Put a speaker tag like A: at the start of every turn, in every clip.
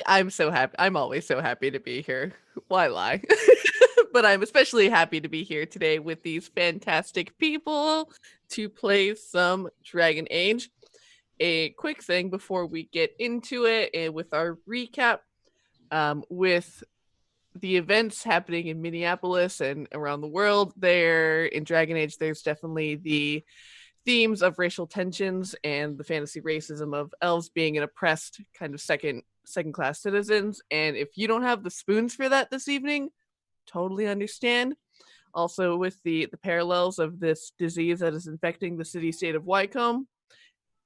A: I'm so happy. I'm always so happy to be here. Why lie? But I'm especially happy to be here today with these fantastic people to play some Dragon Age. A quick thing before we get into it, and with our recap, with the events happening in Minneapolis and around the world, there in Dragon Age, there's definitely the themes of racial tensions and the fantasy racism of elves being an oppressed kind of second class citizens. And if you don't have the spoons for that this evening, totally understand. Also, with the parallels of this disease that is infecting the city state of Wycombe,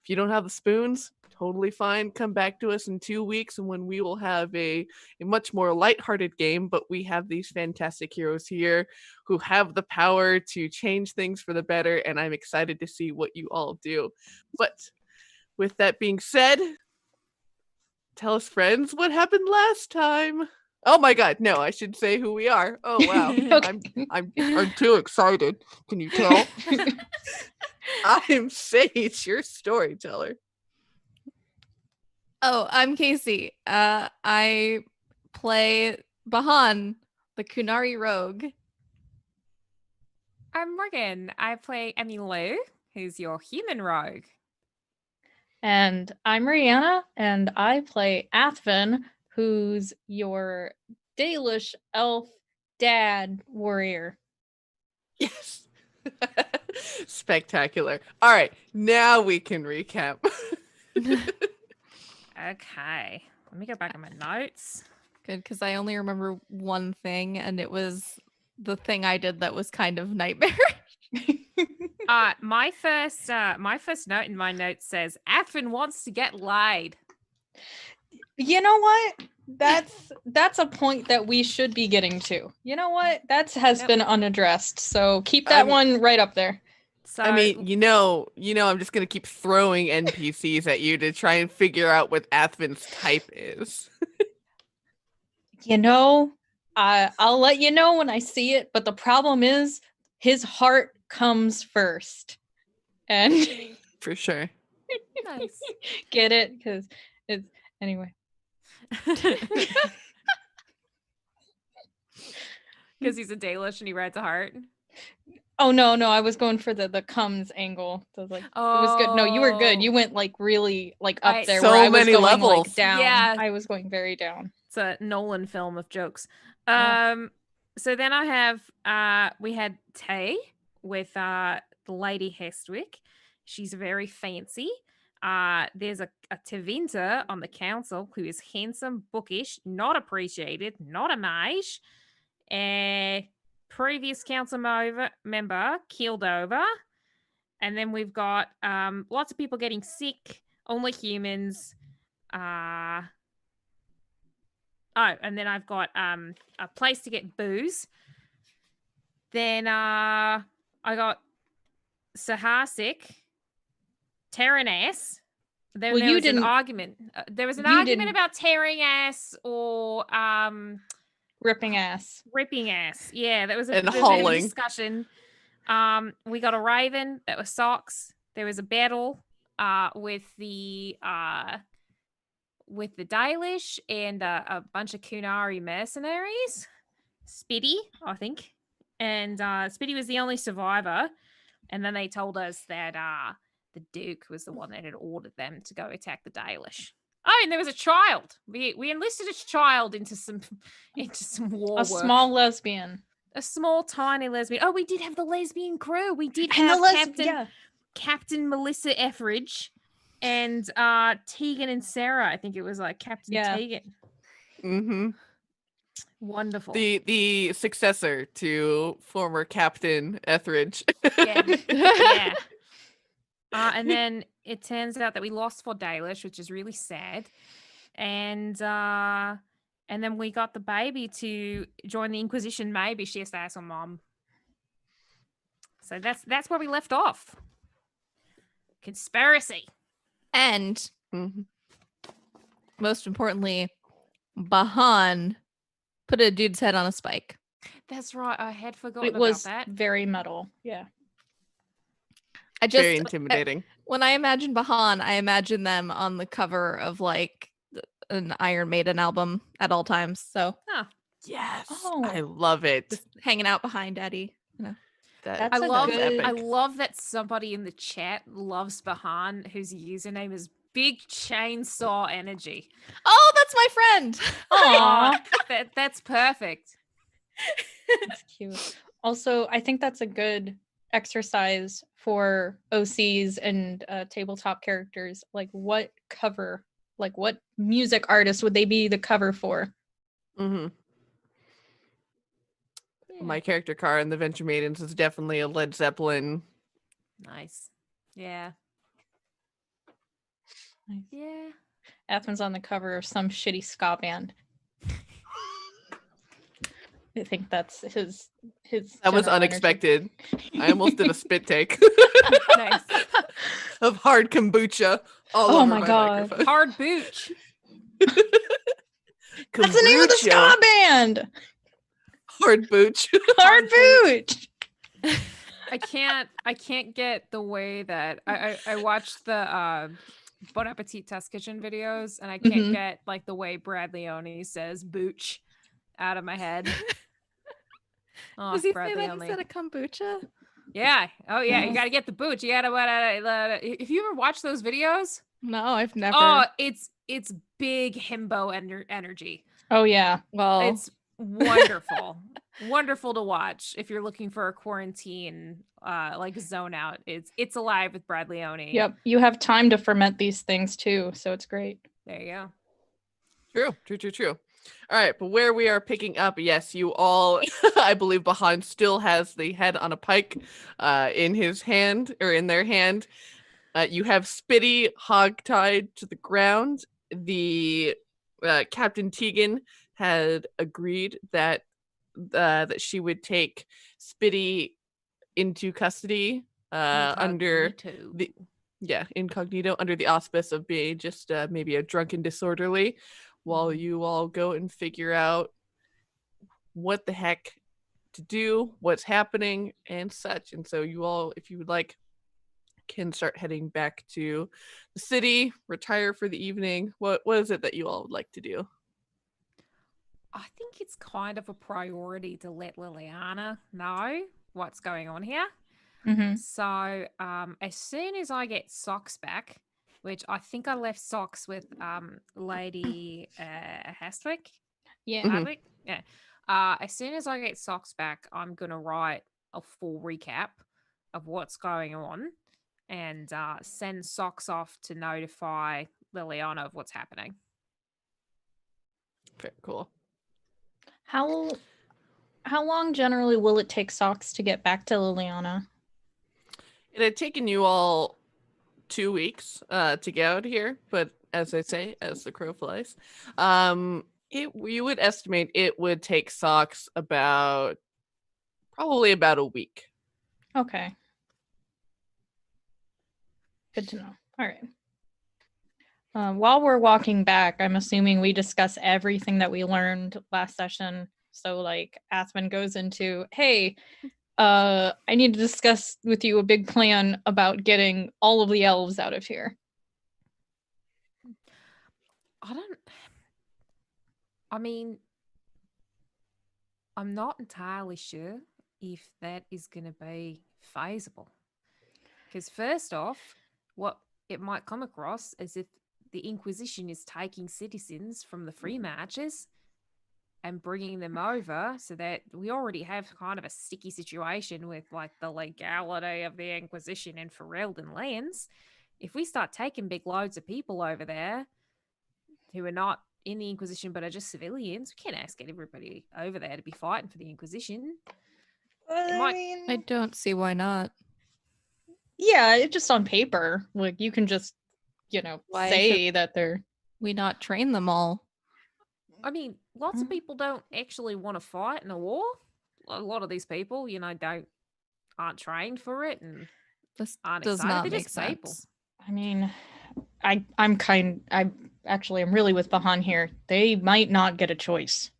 A: if you don't have the spoons, totally fine. Come back to us in 2 weeks, and when we will have a much more lighthearted game, but we have these fantastic heroes here who have the power to change things for the better, and I'm excited to see what you all do. But with that being said, tell us, friends, what happened last time? Oh my god, no, I should say who we are. Oh wow.
B: Okay.
A: I'm too excited. Can you tell? I'm Sage, your storyteller.
C: Oh, I'm Casey. I play Bahan, the Kunari rogue.
D: I'm Morgan. I play Emmylou, who's your human rogue.
B: And I'm Riana, and I play Athven, who's your Dalish elf dad warrior.
A: Yes. Spectacular. All right, now we can recap.
D: Okay. Let me go back on my notes.
C: Good, because I only remember one thing, and it was the thing I did that was kind of nightmare.
D: My first note in my notes says Athven wants to get laid.
B: You know what? That's a point that we should be getting to. You know what? That has been unaddressed. So keep that one right up there.
D: So,
A: I mean, you know, I'm just gonna keep throwing NPCs at you to try and figure out what Athven's type is.
B: You know, I'll let you know when I see it, but the problem is his heart comes first. And
A: for sure.
D: nice.
B: Get it? Because it's anyway.
D: Because he's a Dalish and he rides a heart.
B: Oh no, I was going for the comes angle. So it was good. No, you were good. You went like really like up there
A: so
B: where I was
A: many
B: going
A: levels.
B: like down.
D: Yeah.
B: I was going very down.
D: It's a Nolan film of jokes.
B: Yeah.
D: So then I have we had Tay with the Lady Hestwick. She's very fancy. There's a Tevinter on the council who is handsome, bookish, not appreciated, not a mage. Previous council member killed over. And then we've got lots of people getting sick, only humans. And then I've got a place to get booze. Then I got Saharr sick, tearing ass. Then there was an argument. There was an argument about tearing ass or
B: ripping ass.
D: Ripping ass. Yeah, that was a discussion. We got a raven that was socks. There was a battle with the Dalish and a bunch of Kunari mercenaries. Spitty, I think. And Spitty was the only survivor. And then they told us that the Duke was the one that had ordered them to go attack the Dalish. Oh, and there was a child. We enlisted a child into some war.
B: A small lesbian.
D: A small, tiny lesbian. Oh, we did have the lesbian crew. We did have Captain Melissa Etheridge and Tegan and Sarah. I think it was like Captain Tegan.
A: Mm-hmm.
D: Wonderful.
A: The successor to former Captain Etheridge.
D: Yeah. And then it turns out that we lost for Dalish, which is really sad. And then we got the baby to join the Inquisition. Maybe she has to ask her mom. So that's where we left off. Conspiracy.
C: And most importantly, Bahan put a dude's head on a spike.
D: That's right. I had forgotten about that.
B: It was very metal. Yeah.
C: I just
A: Very intimidating.
C: when I imagine Bahan, I imagine them on the cover of like an Iron Maiden album at all times. So
A: Yes.
B: Oh.
A: I love it.
C: just hanging out behind Eddie.
B: That's
D: I
B: a
D: love
B: good-
A: epic.
D: I love that somebody in the chat loves Bahan, whose username is Big Chainsaw Energy.
C: Oh, that's my friend.
B: Aw.
D: That's perfect.
B: That's cute. Also, I think that's a good exercise for OCs and tabletop characters. Like, what cover, like, what music artist would they be the cover for?
A: Mm-hmm. My character car in the Venture Maidens is definitely a Led Zeppelin.
D: Nice. Yeah.
B: Nice.
D: Yeah.
B: Athven's on the cover of some shitty ska band. I think that's his.
A: That was
B: general energy.
A: unexpected. I almost did a spit take
D: Nice.
A: of hard kombucha all
B: Oh
A: over
B: my God.
A: microphone.
D: Hard booch.
B: That's the name of the ska
A: Kombucha.
B: band.
A: Hard booch.
B: Hard Booch.
D: I can't get the way that I watched the Bon Appetit Test Kitchen videos, and I can't
B: Mhm.
D: get like the way Brad Leone says booch out of my head. Oh,
C: Does he
D: Brad
C: say that
D: Leone.
C: instead of kombucha?
D: Yeah. Oh yeah. You
B: Yes.
D: got to get the booch. You got to. If you ever watch those videos,
C: No, I've never.
D: oh, it's big himbo energy.
B: Oh yeah.
C: well,
D: It's wonderful. Wonderful to watch if you're looking for a quarantine like zone out. It's alive with Brad Leone.
B: Yep. You have time to ferment these things too, so it's great.
D: There you go.
A: True. All right, but where we are picking up, yes, you all, I believe Bahan still has the head on a pike in his hand, or in their hand. You have Spitty hogtied to the ground. The Captain Tegan had agreed that she would take Spitty into custody under the incognito, under the auspice of being just maybe a drunken disorderly, while you all go and figure out what the heck to do, what's happening, and such. And so you all, if you would like, can start heading back to the city, retire for the evening. What is it that you all would like to do?
D: I think it's kind of a priority to let Liliana know what's going on here.
B: Mm-hmm.
D: So as soon as I get socks back, which I think I left socks with Lady Hastwick.
B: Yeah.
A: Mhm.
D: Hardwick? Yeah. As soon as I get socks back, I'm gonna write a full recap of what's going on and send socks off to notify Liliana of what's happening.
A: Very cool.
B: How long generally will it take Socks to get back to Liliana?
A: It had taken you all 2 weeks to get out here, but as I say, as the crow flies, you would estimate it would take Socks probably about a week.
B: Okay. Good to know. All right. While we're walking back, I'm assuming we discuss everything that we learned last session. So, like, Athven goes into, hey, I need to discuss with you a big plan about getting all of the elves out of here.
D: I'm not entirely sure if that is going to be feasible. Because first off, what it might come across as if the Inquisition is taking citizens from the free marches and bringing them over, so that we already have kind of a sticky situation with like the legality of the Inquisition in Ferelden lands. If we start taking big loads of people over there who are not in the Inquisition but are just civilians, we can't get everybody over there to be fighting for the Inquisition.
C: I don't see why not.
B: Yeah, it's just on paper. Like, you can just,
C: Why
B: say that they're...
C: We not train them all.
D: I mean, lots of people don't actually want to fight in a war. A lot of these people, aren't trained for it and
C: This
D: aren't
C: does
D: excited.
C: not
D: They're
C: make
D: just people.
C: sense.
B: I mean, I'm really with Bahan here. They might not get a choice.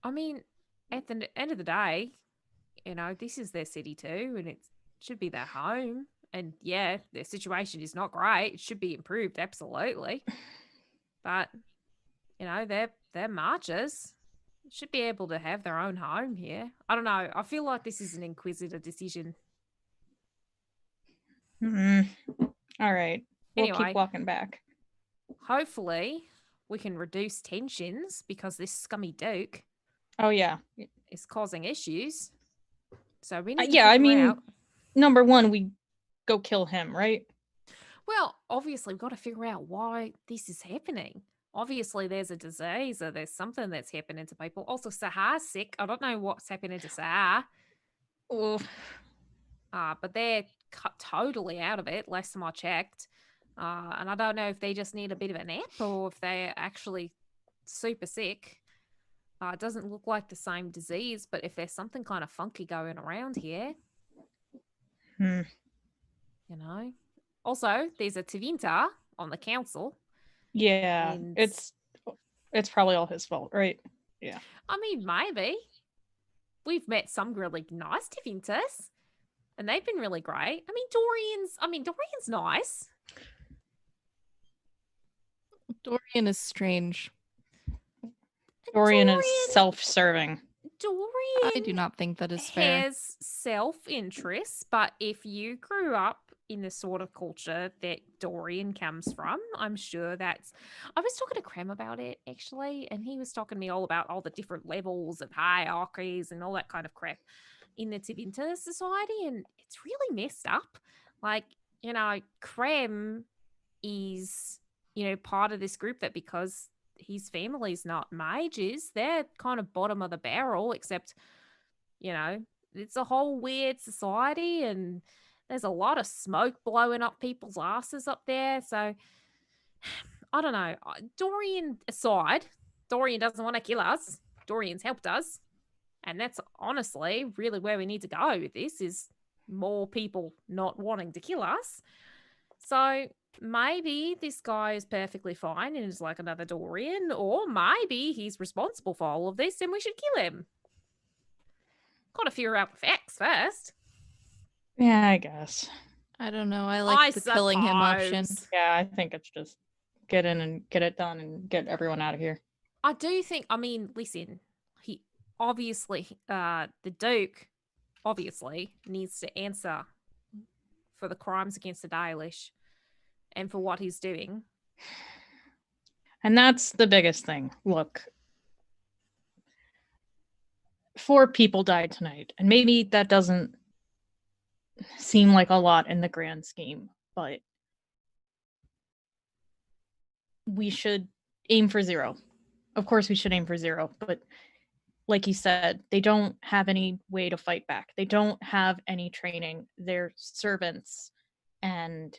D: I mean, at the end of the day, this is their city too, and should be their home. And yeah, their situation is not great. It should be improved, absolutely. But they're marchers. Should be able to have their own home here. I don't know. I feel like this is an inquisitor decision.
B: All right. We'll
D: Anyway.
B: keep walking back.
D: Hopefully, we can reduce tensions because this scummy Duke
B: Oh, yeah.
D: is causing issues. So we need to
B: Yeah, I
D: figure
B: mean,
D: out.
B: number one, we go kill him, right?
D: Well, obviously, we've got to figure out why this is happening. Obviously, there's a disease or there's something that's happening to people. Also, Sahar's sick. I don't know what's happening to Saharr.
B: Oof.
D: But they're totally out of it, last time I checked. And I don't know if they just need a bit of a nap or if they're actually super sick. It doesn't look like the same disease, but if there's something kind of funky going around here, Also, there's a Tevinter on the council.
B: Yeah,
D: and
B: it's probably all his fault, right? Yeah.
D: I mean, maybe. We've met some really nice Tevinters, and they've been really great. Dorian's nice.
C: Dorian is strange.
B: Dorian is self-serving.
D: Dorian
C: I do not think that is fair.
D: has self-interest, but if you grew up in the sort of culture that Dorian comes from, I'm sure that's... I was talking to Cram about it, actually, and he was talking to me all about all the different levels of hierarchies and all that kind of crap in the Tevinter society, and it's really messed up. Like, Cram is, part of this group that because his family's not mages, they're kind of bottom of the barrel, except, it's a whole weird society and there's a lot of smoke blowing up people's asses up there. So, I don't know. Dorian aside, Dorian doesn't want to kill us. Dorian's helped us. And that's honestly really where we need to go with this, is more people not wanting to kill us. So maybe this guy is perfectly fine and is like another Dorian, or maybe he's responsible for all of this and we should kill him. Got to figure out the facts first.
B: Yeah, I guess.
C: I don't know. I like the killing him option.
B: Yeah, I think it's just get in and get it done and get everyone out of here.
D: I do think, listen, he obviously, the Duke obviously needs to answer for the crimes against the Dalish and for what he's doing.
B: And that's the biggest thing. Look, 4 people died tonight, and maybe that doesn't seem like a lot in the grand scheme, but we should aim for 0. Of course we should aim for 0, but like you said, they don't have any way to fight back. They don't have any training. They're servants, and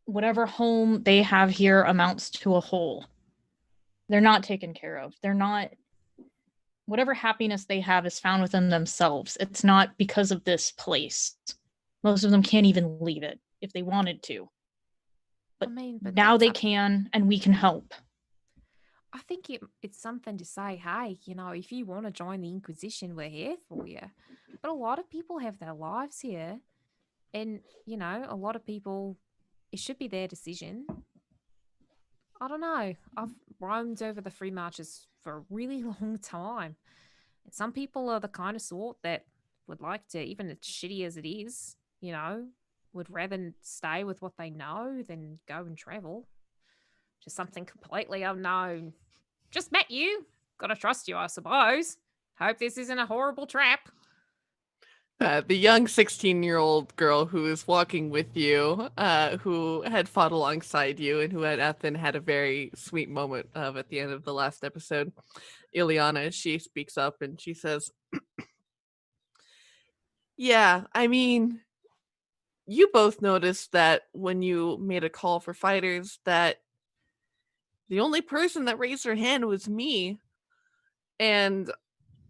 B: whatever home they have here amounts to a hole. They're not taken care of. They're not... Whatever happiness they have is found within themselves. It's not because of this place. Most of them can't even leave it if they wanted to. But now they can, and we can help.
D: I think it's something to say, hey, if you want to join the Inquisition, we're here for you. But a lot of people have their lives here. And, a lot of people, it should be their decision. I don't know. I've roamed over the free marches for a really long time. And some people are the kind of sort that would like to, even as shitty as it is, would rather stay with what they know than go and travel. Just something completely unknown. Just met you. Gotta trust you, I suppose. Hope this isn't a horrible trap.
A: The young 16-year-old girl who is walking with you, who had fought alongside you and who Athven had a very sweet moment of at the end of the last episode, Ileana, she speaks up and she says, yeah, you both noticed that when you made a call for fighters that the only person that raised her hand was me. And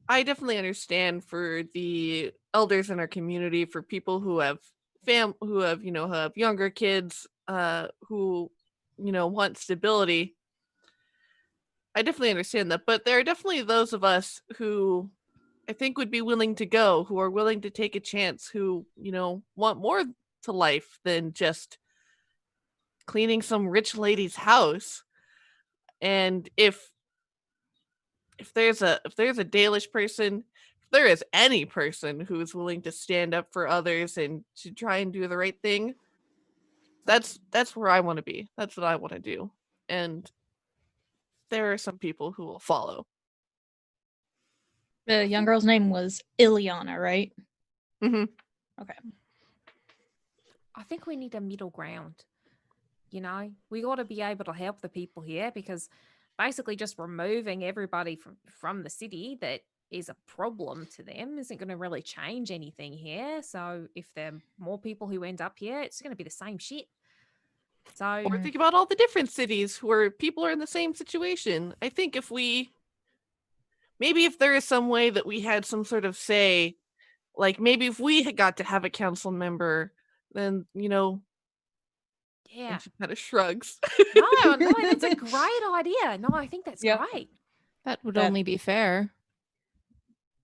A: I definitely understand for the elders in our community, for people who have have younger kids, who want stability. I definitely understand that, but there are definitely those of us who I think would be willing to go, who are willing to take a chance, who, want more to life than just cleaning some rich lady's house. And if there's a Dalish person, if there is any person who's willing to stand up for others and to try and do the right thing, that's where I want to be. That's what I want to do. And there are some people who will follow.
B: The young girl's name was Ileana, right?
A: Mm-hmm.
B: Okay.
D: I think we need a middle ground. We got to be able to help the people here, because basically just removing everybody from the city that is a problem to them isn't going to really change anything here. So if there are more people who end up here, it's going to be the same shit. So
A: Or think about all the different cities where people are in the same situation. I think maybe if there is some way that we had some sort of say, like maybe if we had got to have a council member, then,
D: yeah.
A: and she kind of shrugs.
D: No, that's a great idea. No, I think that's great.
C: That would only be fair.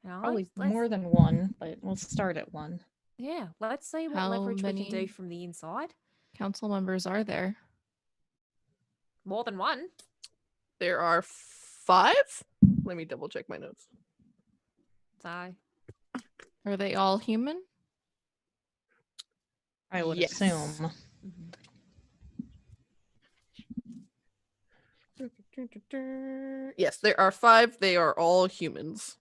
B: Probably more than one, but we'll start at one.
D: Yeah, let's see what leverage we can do from the inside.
C: Council members are there?
D: More than one.
A: There are 5. Let me double check my notes.
D: So,
C: are they all human?
B: I would assume.
A: Yes, there are 5. They are all humans.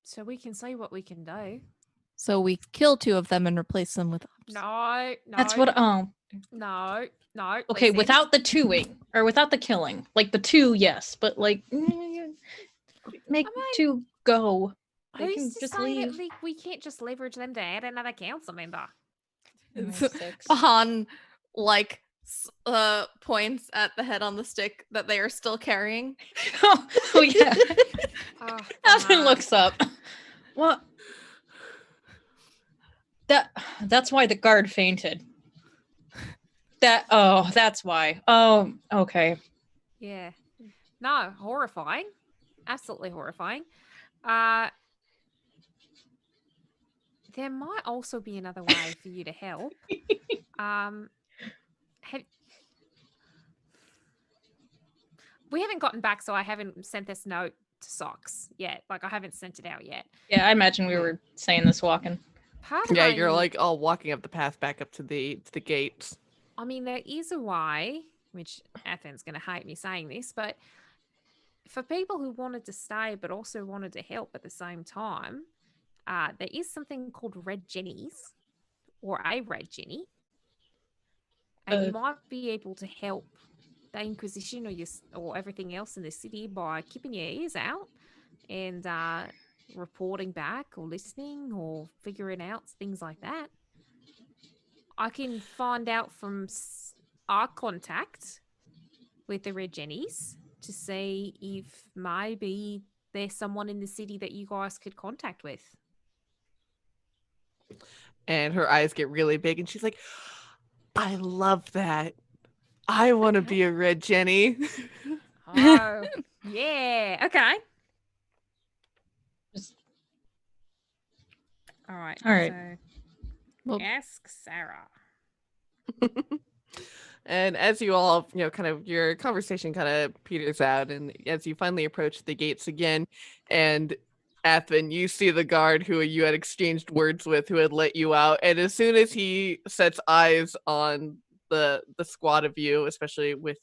D: So we can see what we can do.
C: So we kill 2 of them and replace them with ops.
D: No.
B: That's what.
D: No.
B: Okay,
D: listen.
B: without the 2ing or without the killing, like the 2, yes, but like make 2 go. They can
D: Who's to
B: just
D: say
B: leave.
D: that we can't just leverage them to add another council member?
C: Bahan points at the head on the stick that they are still carrying.
B: Oh yeah. Athven looks up. What? That's why the guard fainted. That's why. Oh, okay.
D: Yeah. No, horrifying. Absolutely horrifying. There might also be another way for you to help. We haven't gotten back, so I haven't sent this note to Socks yet. Like, I haven't sent it out yet.
B: Yeah, I imagine we were saying this walking.
A: Yeah, you're like all walking up the path back up to the gates.
D: I mean, there is a way, which Athven's going to hate me saying this, but for people who wanted to stay but also wanted to help at the same time, there is something called Red Jennies, or a Red Jenny, and you might be able to help the Inquisition or everything else in the city by keeping your ears out and reporting back or listening or figuring out things like that. I can find out from our contact with the Red Jennies to see if maybe there's someone in the city that you guys could contact with.
A: And her eyes get really big and she's like, I love that. I want to be a Red Jenny.
D: Oh, yeah. Okay. All right. So ask Sarah.
A: And as you all, kind of your conversation kind of peters out, and as you finally approach the gates again, and Athven, you see the guard who you had exchanged words with, who had let you out, and as soon as he sets eyes on the squad of you, especially with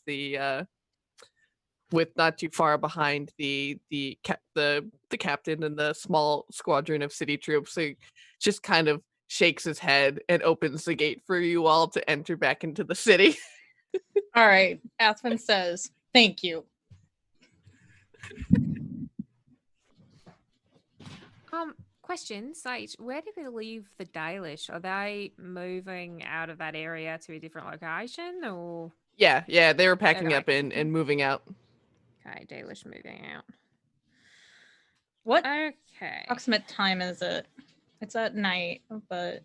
A: with not too far behind the captain and the small squadron of city troops, so he just kind of shakes his head and opens the gate for you all to enter back into the city.
B: All right. Athven says, thank you.
D: Question, Sage, where did they leave the Dalish? Are they moving out of that area to a different location, or?
A: Yeah, they were packing up and moving out.
D: Okay, Dalish moving out.
B: What
D: Okay.
B: approximate time is it? It's at night, but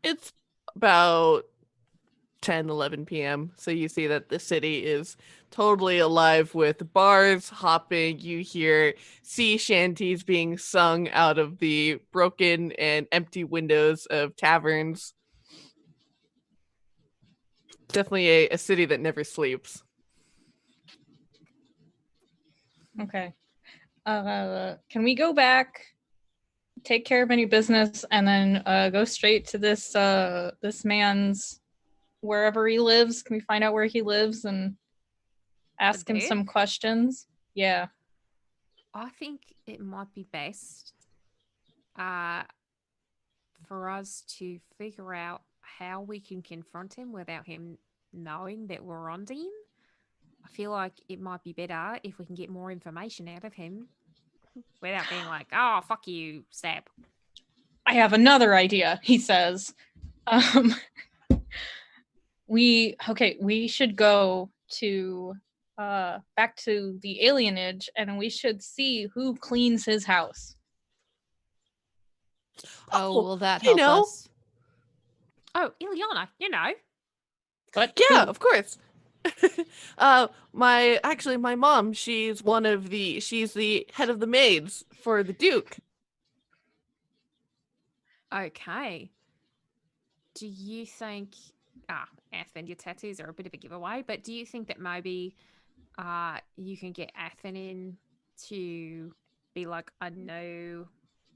A: it's about 10, 11 p.m. So you see that the city is totally alive with bars hopping. You hear sea shanties being sung out of the broken and empty windows of taverns. Definitely a city that never sleeps.
B: Okay. Can we go back, take care of any business, and then go straight to this man's wherever he lives? Can we find out where he lives and ask him some
D: Duke?
B: questions? Yeah.
D: I think it might be best for us to figure out how we can confront him without him knowing that we're on to him. I feel like it might be better if we can get more information out of him without being like, oh, fuck you, stab.
B: I have another idea, he says. We should go to back to the alienage, and we should see who cleans his house.
C: Oh, will that
A: you
C: help
A: know.
C: us?
D: Oh, Ileana, you know.
B: But
A: Yeah,
B: who?
A: of course. My mom, she's the head of the maids for the Duke.
D: Okay. Do you think Athven, your tattoos are a bit of a giveaway, but do you think that maybe you can get Athven in to be like a no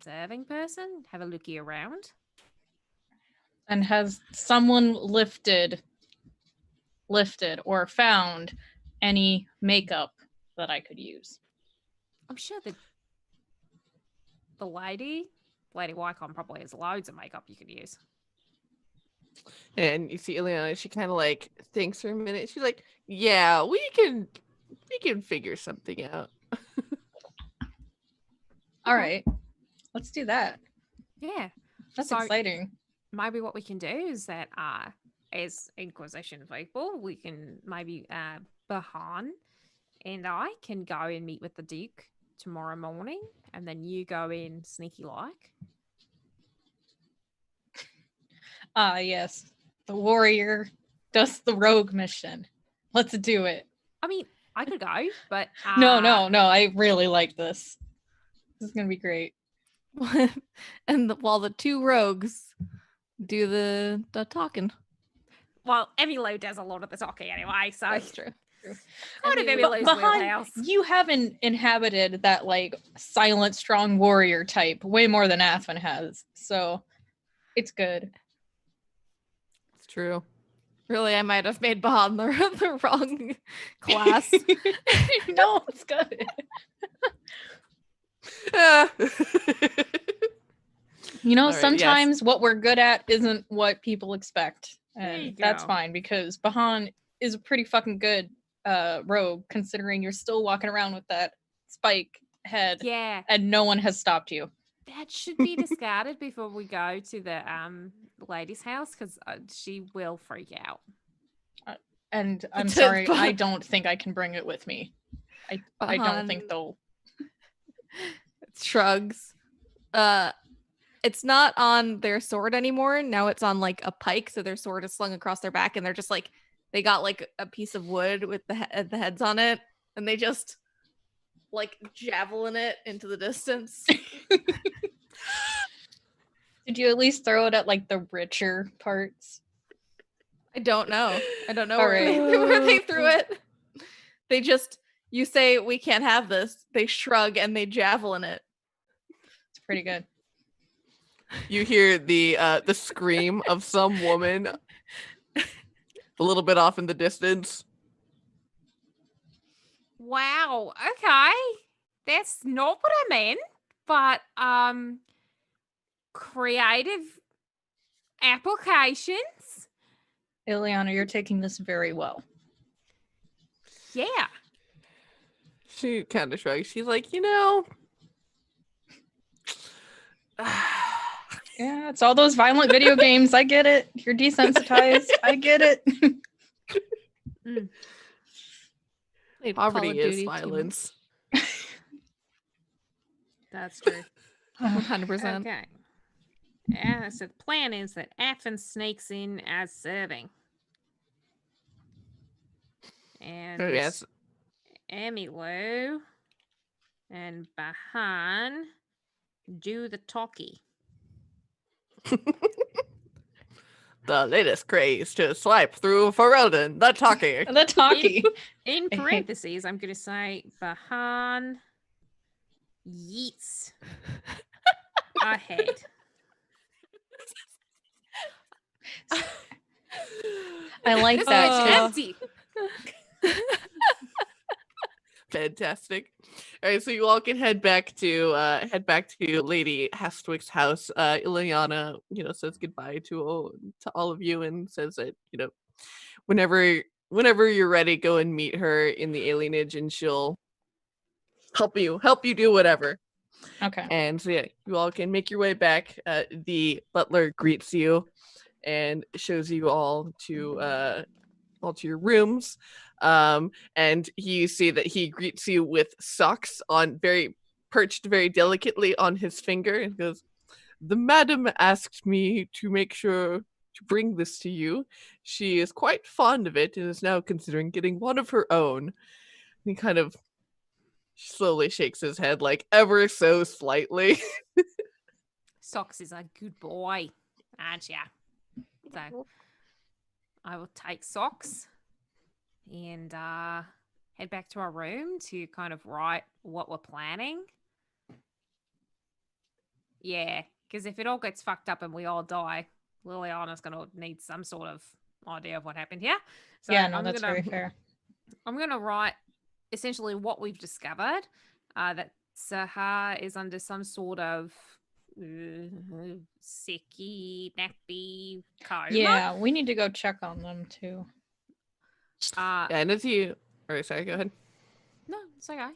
D: serving person? Have a looky around?
B: And has someone lifted or found any makeup that I could use?
D: I'm sure that the Lady Wycome probably has loads of makeup you could use.
A: And you see Ileana, she kind of like thinks for a minute. She's like, "Yeah, we can figure something out."
B: All right, let's do that.
D: Yeah.
B: That's
D: So-
B: exciting.
D: Maybe what we can do is that as Inquisition people, we can maybe Bahan and I can go and meet with the Duke tomorrow morning, and then you go in sneaky like.
B: Yes, the warrior does the rogue mission. Let's do it.
D: I mean, I could go, but
B: No, I really like this. This is gonna be great.
C: And while the two rogues do the talking.
D: Well, Emmylou does a lot of the talking anyway, so
C: That's true.
D: kind of
C: Emmylou-
D: Emmylou's
B: Bahan,
D: wheelhouse.
B: you haven't inhabited that like silent, strong warrior type way more than Athven has, so it's good.
A: It's true.
C: Really, I might have made Bahan the wrong class.
B: No, it's good.
A: Ah.
B: You know,
A: All right,
B: sometimes what we're good at isn't what people expect.
D: There you
B: And that's
D: go.
B: fine because Bahan is a pretty fucking good rogue considering you're still walking around with that spike head
D: Yeah,
B: and no one has stopped you.
D: that should be discarded before we go to the lady's house because she will freak out.
B: And I'm
C: But-
B: sorry, I don't think I can bring it with me. I don't think
C: Bahan
B: they'll.
C: shrugs. It's not on their sword anymore. Now it's on like a pike, so their sword is slung across their back, and they're just like they got like a piece of wood with the heads on it, and they just like javelin it into the distance.
B: Did you at least throw it at like the richer parts?
C: I don't know
B: All
C: where,
B: right.
C: where they threw it. They just you say we can't have this. They shrug and they javelin it.
B: It's pretty good.
A: You hear the scream of some woman a little bit off in the distance.
D: Wow. Okay. That's not what I meant, but creative applications.
B: Ileana, you're taking this very well.
D: Yeah.
A: She kind of shrugs. She's like, you know,
B: Yeah, it's all those violent video games. I get it. You're desensitized. I get it.
C: Played Call of
A: poverty is
C: Duty too
A: violence.
D: That's true.
C: much. 100%.
D: Okay. Yeah, so the plan is that Athven sneaks in as serving. And
A: Oh, yes.
D: Emmylou and Bahan do the talkie.
A: The latest craze to swipe through Ferelden, the talkie.
B: The talkie.
D: In parentheses, I'm going to say Bahan yeets ahead.
B: I like
D: It's
B: that.
D: empty.
A: Fantastic. All right, so you all can head back to Lady Hastwick's house. Ileana, says goodbye to all of you and says that, whenever you're ready, go and meet her in the alienage and she'll help you do whatever.
B: Okay.
A: And so yeah, you all can make your way back. The butler greets you and shows you all to your rooms. And you see that he greets you with socks perched very delicately on his finger and goes, "The madam asked me to make sure to bring this to you. She is quite fond of it and is now considering getting one of her own." He kind of slowly shakes his head, like ever so slightly.
D: Socks is a good boy, aren't ya? So I will take Socks and head back to our room to kind of write what we're planning. Yeah, because if it all gets fucked up and we all die, Liliana's going to need some sort of idea of what happened here. So
B: Yeah, no, that's very fair.
D: I'm going to write essentially what we've discovered, that Saharr is under some sort of sicky, nappy coma.
B: Yeah, we need to go check on them too.
A: And as you, sorry, go ahead.
D: No, it's okay.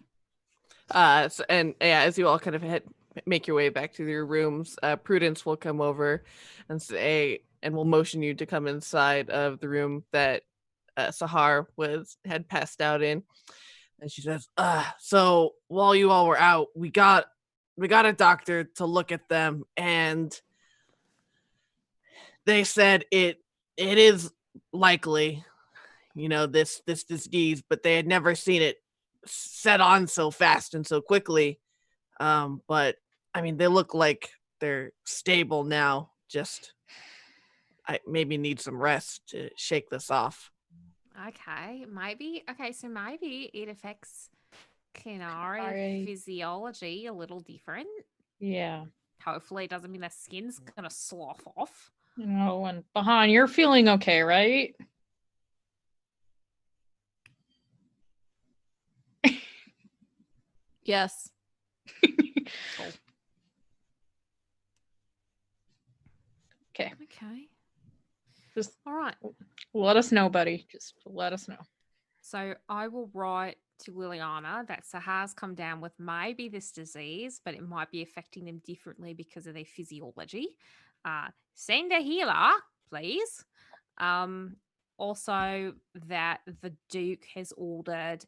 A: As you all kind of make your way back to your rooms, Prudence will come over and will motion you to come inside of the room that Saharr had passed out in. And she says, so while you all were out, we got a doctor to look at them, and they said it is likely, this disease, but they had never seen it set on so fast and so quickly. But I mean, they look like they're stable now. Just I maybe need some rest to shake this off.
D: Okay, so maybe it affects Conroy physiology a little different.
B: Yeah.
D: Hopefully it doesn't mean their skin's gonna slough off.
B: And Bahan, you're feeling okay, right?
C: Yes.
D: Cool.
B: Okay. Just
D: all right.
B: Let us know, buddy. Just let us know.
D: So I will write to Liliana that Sahar's come down with maybe this disease, but it might be affecting them differently because of their physiology. Send a healer, please. Also, that the Duke has ordered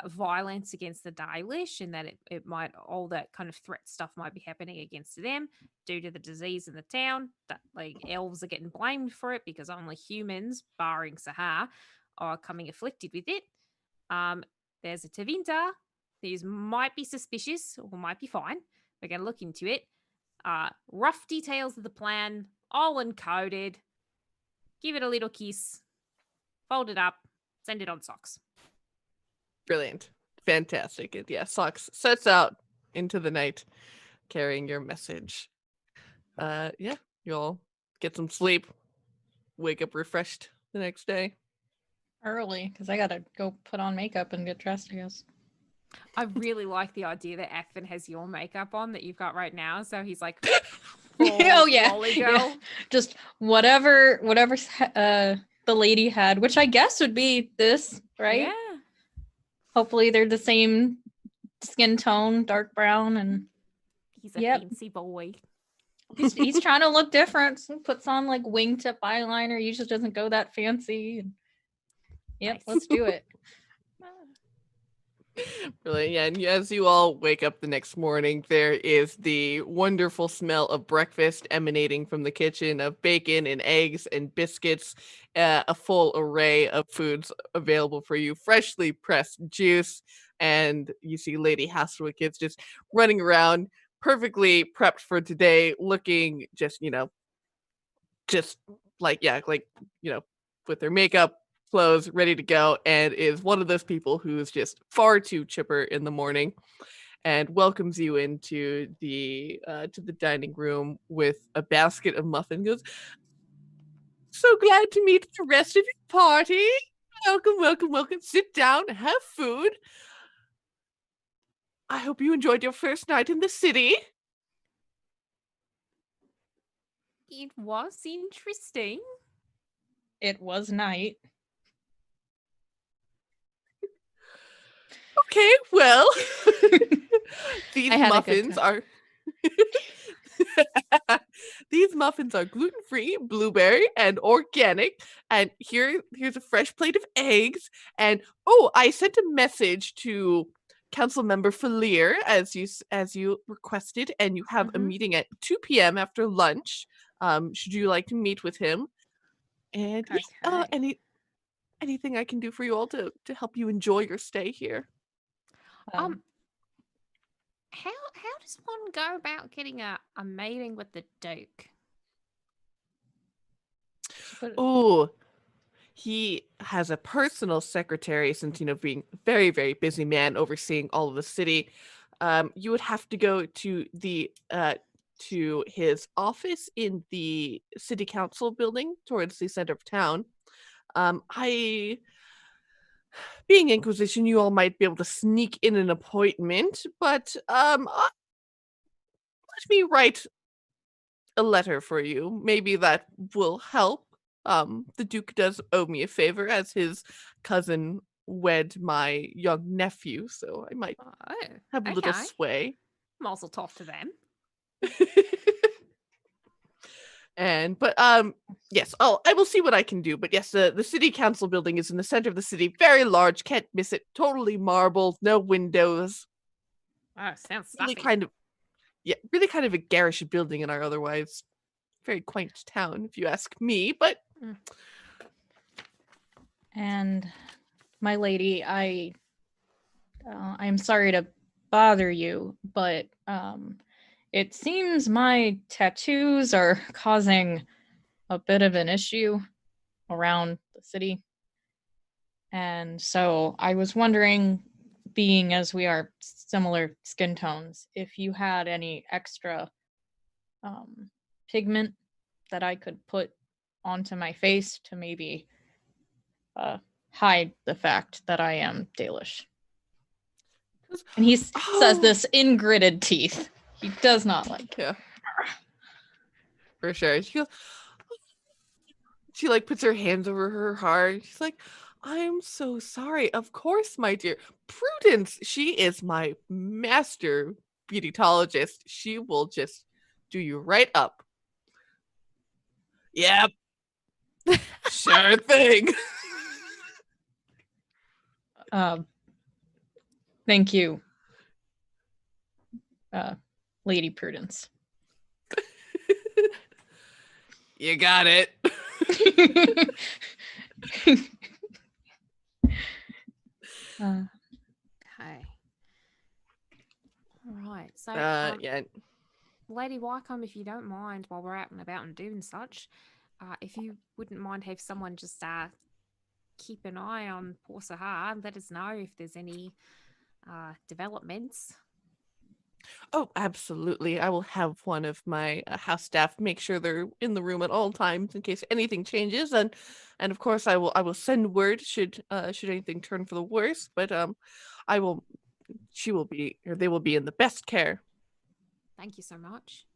D: violence against the Dalish, and that it might, all that kind of threat stuff might be happening against them due to the disease in the town. That like elves are getting blamed for it because only humans, barring Saharr, are coming afflicted with it. There's a Tevinter. These might be suspicious or might be fine. We're going to look into it. Rough details of the plan, all encoded. Give it a little kiss. Fold it up. Send it on Socks.
A: Brilliant. Fantastic. And yeah, Socks sets out into the night carrying your message. Yeah, you'll get some sleep. Wake up refreshed the next day.
B: Early, because I gotta go put on makeup and get dressed, I guess.
D: I really like the idea that Athven has your makeup on that you've got right now. So he's like,
B: oh yeah.
D: Girl.
B: Yeah, just whatever the lady had, which I guess would be this, right?
D: Yeah.
B: Hopefully they're the same skin tone, dark brown, and
D: he's a fancy boy.
B: He's trying to look different. So puts on like wingtip eyeliner. Usually doesn't go that fancy. Yep, nice. Let's do it.
A: Really, yeah. And as you all wake up the next morning, there is the wonderful smell of breakfast emanating from the kitchen of bacon and eggs and biscuits, a full array of foods available for you, freshly pressed juice, and you see Lady Haswick is just running around, perfectly prepped for today, looking just like yeah, like with their makeup, clothes, ready to go, and is one of those people who's just far too chipper in the morning and welcomes you into the to the dining room with a basket of muffins. Goes, so glad to meet the rest of your party. Welcome, welcome, welcome. Sit down, have food. I hope you enjoyed your first night in the city.
D: It was interesting.
B: It was night.
A: Okay, well, these
C: I had a good
A: muffins
C: time.
A: are these muffins are gluten-free, blueberry, and organic. And here's a fresh plate of eggs. And oh, I sent a message to Council Member Falier as you requested, and you have a
C: Mhm.
A: meeting at 2 p.m. after lunch. Should you like to meet with him? And yeah,
D: Okay.
A: anything I can do for you all to help you enjoy your stay here?
D: How does one go about getting a meeting with the Duke?
B: But
A: Oh, he has a personal secretary since, being a very, very busy man overseeing all of the city. You would have to go to his office in the city council building towards the center of town. I being Inquisition, you all might be able to sneak in an appointment, but let me write a letter for you. Maybe that will help. The Duke does owe me a favor as his cousin wed my young nephew, so I might
D: Oh,
A: have a little
D: okay.
A: sway.
D: Mazel tov to them.
A: But yes, I will see what I can do. But yes, the city council building is in the center of the city, very large, can't miss it. Totally marble, no windows.
D: Oh, sounds
A: Really
D: stuffy.
A: kind of really kind of a garish building in our otherwise very quaint town, if you ask me. But
B: and my lady, I'm sorry to bother you, but it seems my tattoos are causing a bit of an issue around the city. And so I was wondering, being as we are similar skin tones, if you had any extra pigment that I could put onto my face to maybe hide the fact that I am Dalish. And he says this in gritted teeth. He does not like it.
A: Yeah. For sure. She like puts her hands over her heart. She's like, I'm so sorry. Of course, my dear. Prudence, she is my master beautytologist. She will just do you right up. Yep. Sure thing.
B: Thank you, Lady Prudence.
A: You got it.
D: Okay. All right. So,
A: Yeah.
D: Lady Wycome, if you don't mind, while we're out and about and doing such, if you wouldn't mind have someone just keep an eye on poor Saharr and let us know if there's any developments.
A: Oh, absolutely. I will have one of my house staff make sure they're in the room at all times in case anything changes, and of course I will send word should anything turn for the worse. But I will she will be or they will be in the best care.
D: Thank you so much.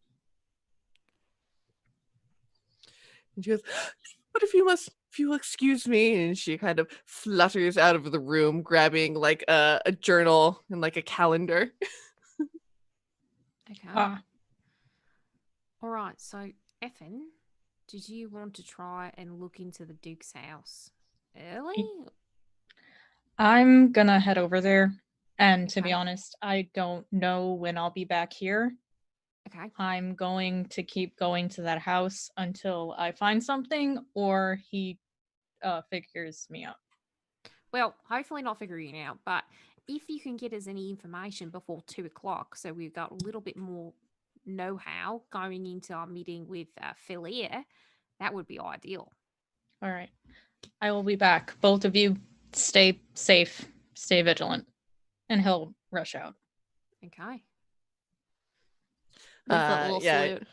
A: And she goes, "But if you'll excuse me," and she kind of flutters out of the room, grabbing like a journal and like a calendar.
D: Okay. All right. So, Athven, did you want to try and look into the Duke's house early?
B: I'm gonna head over there And to be
D: Okay.
B: honest, I don't know when I'll be back here.
D: Okay.
B: I'm going to keep going to that house until I find something or he figures me out.
D: Well, hopefully not figuring it out, but if you can get us any information before 2 o'clock, so we've got a little bit more know-how going into our meeting with Philia, that would be ideal.
B: All right. I will be back. Both of you stay safe, stay vigilant. And he'll rush out.
D: Okay.
C: Gives that little
A: Yeah.
C: salute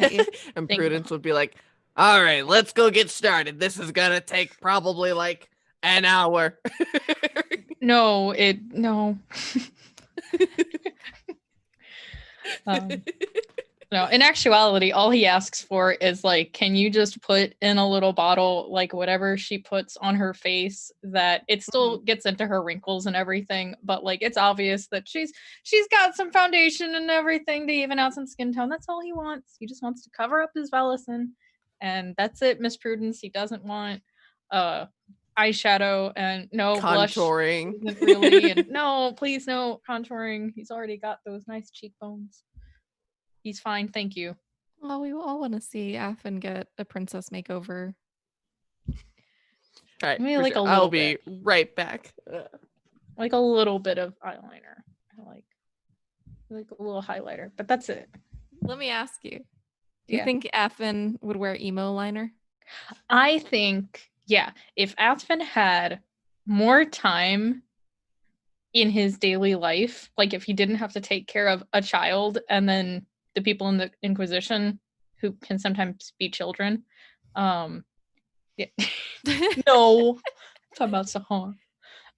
C: at you.
A: And
B: Thank
A: Prudence
B: you.
A: would be like, all right, let's go get started. This is gonna take probably like an hour.
B: No. No, in actuality, all he asks for is like, can you just put in a little bottle, like whatever she puts on her face, that it still gets into her wrinkles and everything, but like it's obvious that she's got some foundation and everything to even out some skin tone. That's all he wants. He just wants to cover up his Velicin, and that's it, Miss Prudence. He doesn't want eyeshadow and no
A: Contouring.
B: blush. Isn't really, and no, please no contouring. He's already got those nice cheekbones. He's fine, thank you.
C: Oh, we all want to see Athven get a princess makeover.
A: All right,
B: Maybe
A: for
B: like
A: sure.
B: a
A: I'll
B: little
A: be
B: bit.
A: right back.
B: Like a little bit of eyeliner. I like a little highlighter, but that's it.
C: Let me ask you. Do you
B: Yeah.
C: think Athven would wear emo liner?
B: I think, yeah, if Athven had more time in his daily life, like if he didn't have to take care of a child and then the people in the Inquisition who can sometimes be children. Yeah. No. Talk about Saharr.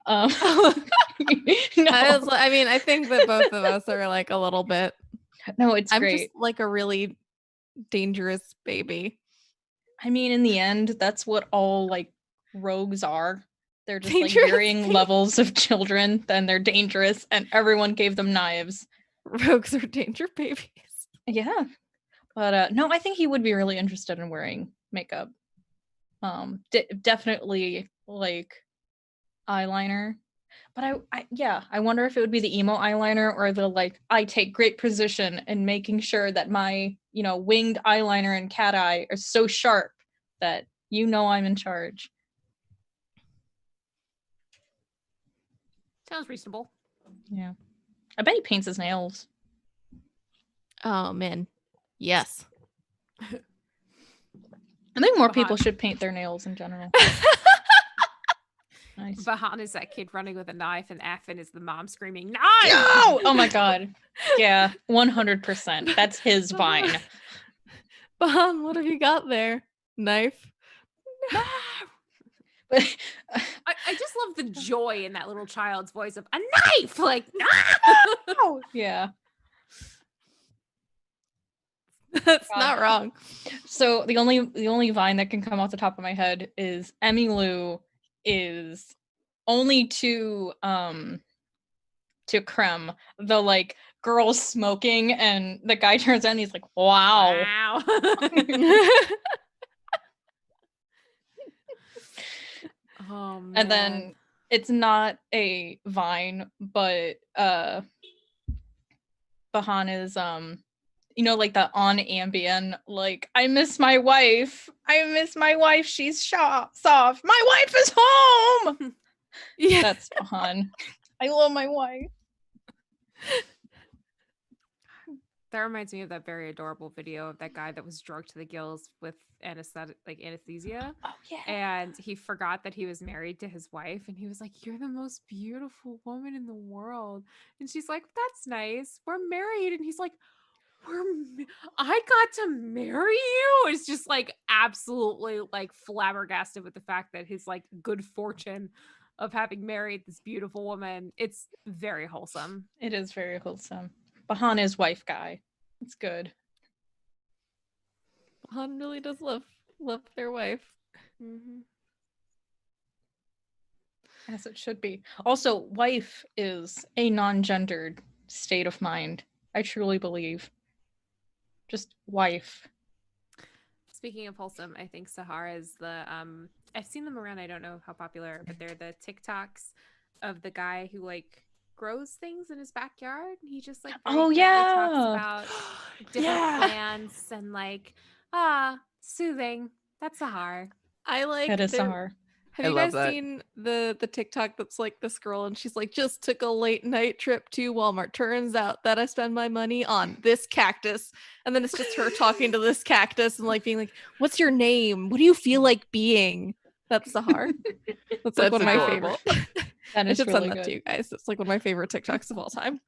B: No.
C: I mean, I think that both of us are like a little bit.
B: No, it's
C: I'm
B: great.
C: just like a really dangerous baby.
B: I mean, in the end, that's what all like rogues are. They're just like
C: Dangerous
B: varying
C: baby.
B: levels of children, then they're dangerous, and everyone gave them knives.
C: Rogues are danger babies.
B: Yeah. But no, I think he would be really interested in wearing makeup. Definitely like eyeliner. But I wonder if it would be the emo eyeliner or the like I take great precision in making sure that my, winged eyeliner and cat eye are so sharp that I'm in charge.
D: Sounds reasonable.
B: Yeah. I bet he paints his nails.
C: Oh man. Yes.
B: I think more
D: Bahan.
B: people should paint their nails in general. Nice.
D: Bahan is that kid running with a knife, and Athven is the mom screaming, "No!"
B: No! Oh my god. Yeah, 100%. That's his vine.
C: Bahan, what have you got there? Knife?
D: No!
B: But
D: I just love the joy in that little child's voice of a knife, like no.
B: Yeah.
C: That's
B: God.
C: not wrong.
B: So the only vine that can come off the top of my head is Emmylou is only to Creme, the like girl smoking, and the guy turns on and he's like, wow.
D: Oh man.
B: And then it's not a vine, but Bahan is like the on Ambien, like, I miss my wife, she's soft, my wife is home.
C: Yeah.
B: That's Bahan. I love my wife.
D: That reminds me of that very adorable video of that guy that was drugged to the gills with anesthesia.
B: Oh yeah.
D: And he forgot that he was married to his wife, and he was like, "You're the most beautiful woman in the world." And she's like, "That's nice. We're married." And he's like, "I got to marry you?" It's just like absolutely like flabbergasted with the fact that his like good fortune of having married this beautiful woman. It's very wholesome.
B: It is very wholesome. Bahan is wife guy. It's good.
C: Bahan really does love their wife.
D: Mm-hmm.
B: As it should be. Also, wife is a non-gendered state of mind. I truly believe. Just wife.
D: Speaking of wholesome, I think Saharr is the I've seen them around. I don't know how popular, but they're the TikToks of the guy who like grows things in his backyard. He just like
B: Oh,
D: very gently talks
B: yeah.
D: about different plants and like soothing. That's Saharr.
C: I like
B: That is
C: there-
B: Saharr.
C: Have
A: I
C: you
A: love
C: guys
A: that.
C: seen the TikTok that's like this girl and she's like, just took a late night trip to Walmart. Turns out that I spend my money on this cactus. And then it's just her talking to this cactus and like being like, what's your name? What do you feel like being? That's Saharr. That's like
A: That's
C: one of my
A: adorable.
C: favorite.
B: That
C: I
B: is
C: should
B: really
C: send that
B: good.
C: to you guys. It's like one of my favorite TikToks of all time.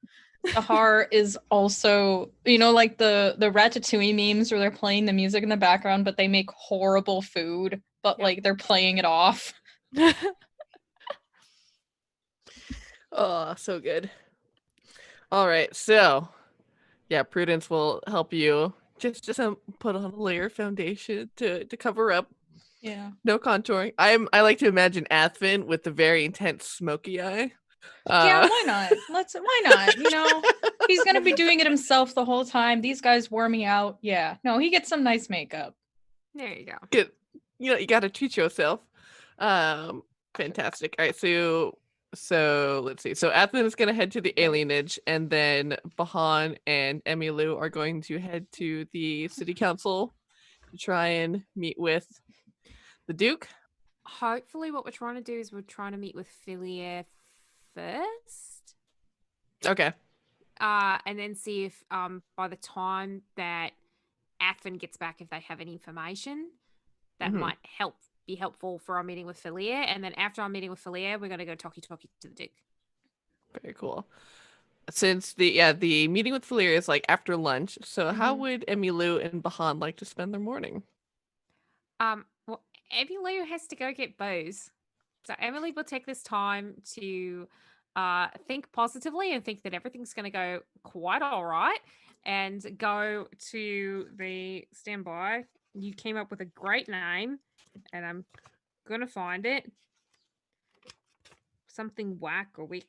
B: Saharr is also, like the Ratatouille memes where they're playing the music in the background, but they make horrible food, but
D: Yep.
B: like they're playing it off.
A: Oh, so good. All right, so yeah, Prudence will help you just put on a layer of foundation to cover up.
B: Yeah.
A: No contouring. I like to imagine Athven with the very intense smoky eye.
B: Yeah, why not? Why not? He's gonna be doing it himself the whole time. These guys wore me out. Yeah. No, he gets some nice makeup.
D: There you go.
A: Get, you got to treat yourself. Fantastic. All right, so let's see. So Athven is going to head to the alienage, and then Bahan and Emmylou are going to head to the city council to try and meet with the Duke.
D: Hopefully, what we're trying to do is we're trying to meet with Philia first,
A: Okay.
D: and then see if by the time that Athven gets back, if they have any information that
A: Mhm.
D: might be helpful for our meeting with Philia. And then after our meeting with Philia, we're going to go talkie to the Duke.
A: Very cool. Since the meeting with Philia is like after lunch, so how would Emmylou and Bahan like to spend their morning?
D: Well, Emmylou has to go get booze. So Emily will take this time to think positively and think that everything's going to go quite all right and go to the standby. You came up with a great name and I'm going to find it. Something whack or wick.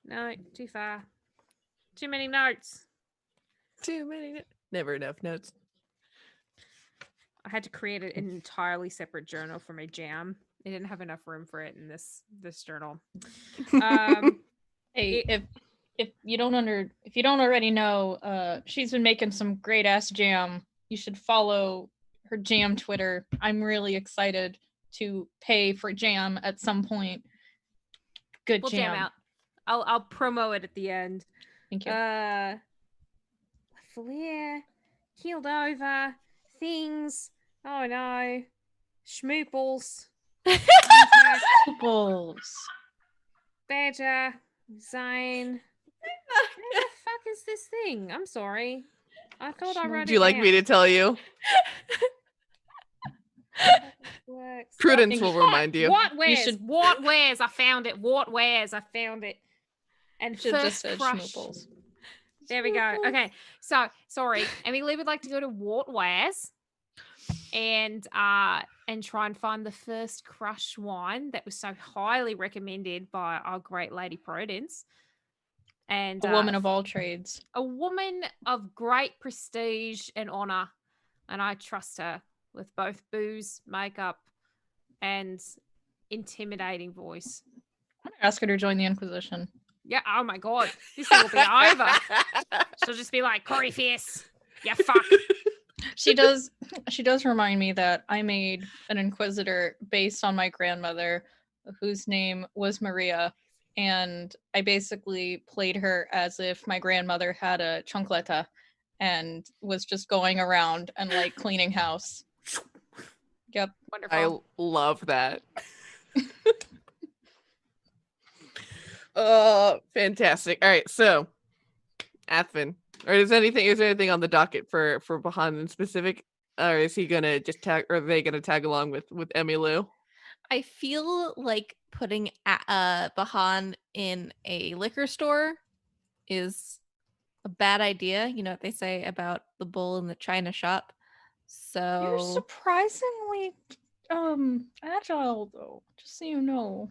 D: No, too far. Too many notes.
A: Too many. Never enough notes.
D: I had to create an entirely separate journal for my jam. I didn't have enough room for it in this journal.
B: Hey, if you don't already know, she's been making some great ass jam. You should follow her jam Twitter. I'm really excited to pay for jam at some point. Good
D: We'll
B: jam.
D: jam out. I'll promo it at the end.
B: Thank you.
D: Flair, keeled over, things. Oh no, schmooples.
B: Balls.
D: Badger, Zane. Where the fuck is this thing? I'm sorry. I thought I wrote it.
A: Do you like me to tell you?
D: Works.
A: Prudence will remind you.
D: What wears?
B: should-
D: What wears? I found it. What wears? I found it. And
B: Should
D: first
B: just said
D: crush.
B: schmooples.
D: There we go. Okay, so sorry, Emmylou would like to go to Wart Wares and try and find the first crush wine that was so highly recommended by our great lady Prudence. And
B: A woman of all trades.
D: a woman of great prestige and honor, and I trust her with both booze, makeup, and intimidating voice.
B: I'm gonna ask her to join the Inquisition.
D: Yeah. Oh my god, this thing will be over. She'll just be like, Corey Fierce, you fuck.
B: She does remind me that I made an Inquisitor based on my grandmother, whose name was Maria, and I basically played her as if my grandmother had a chancleta and was just going around and like cleaning house. Yep.
D: Wonderful.
A: I love that. Oh, fantastic. All right, so Athven, or is there anything on the docket for Bahan in specific? Or is he gonna just tag, or are they gonna tag along with Emmylou?
C: I feel like putting Bahan in a liquor store is a bad idea. You know what they say about the bull in the china shop.
B: You're
C: So
B: surprisingly agile though, just so you know.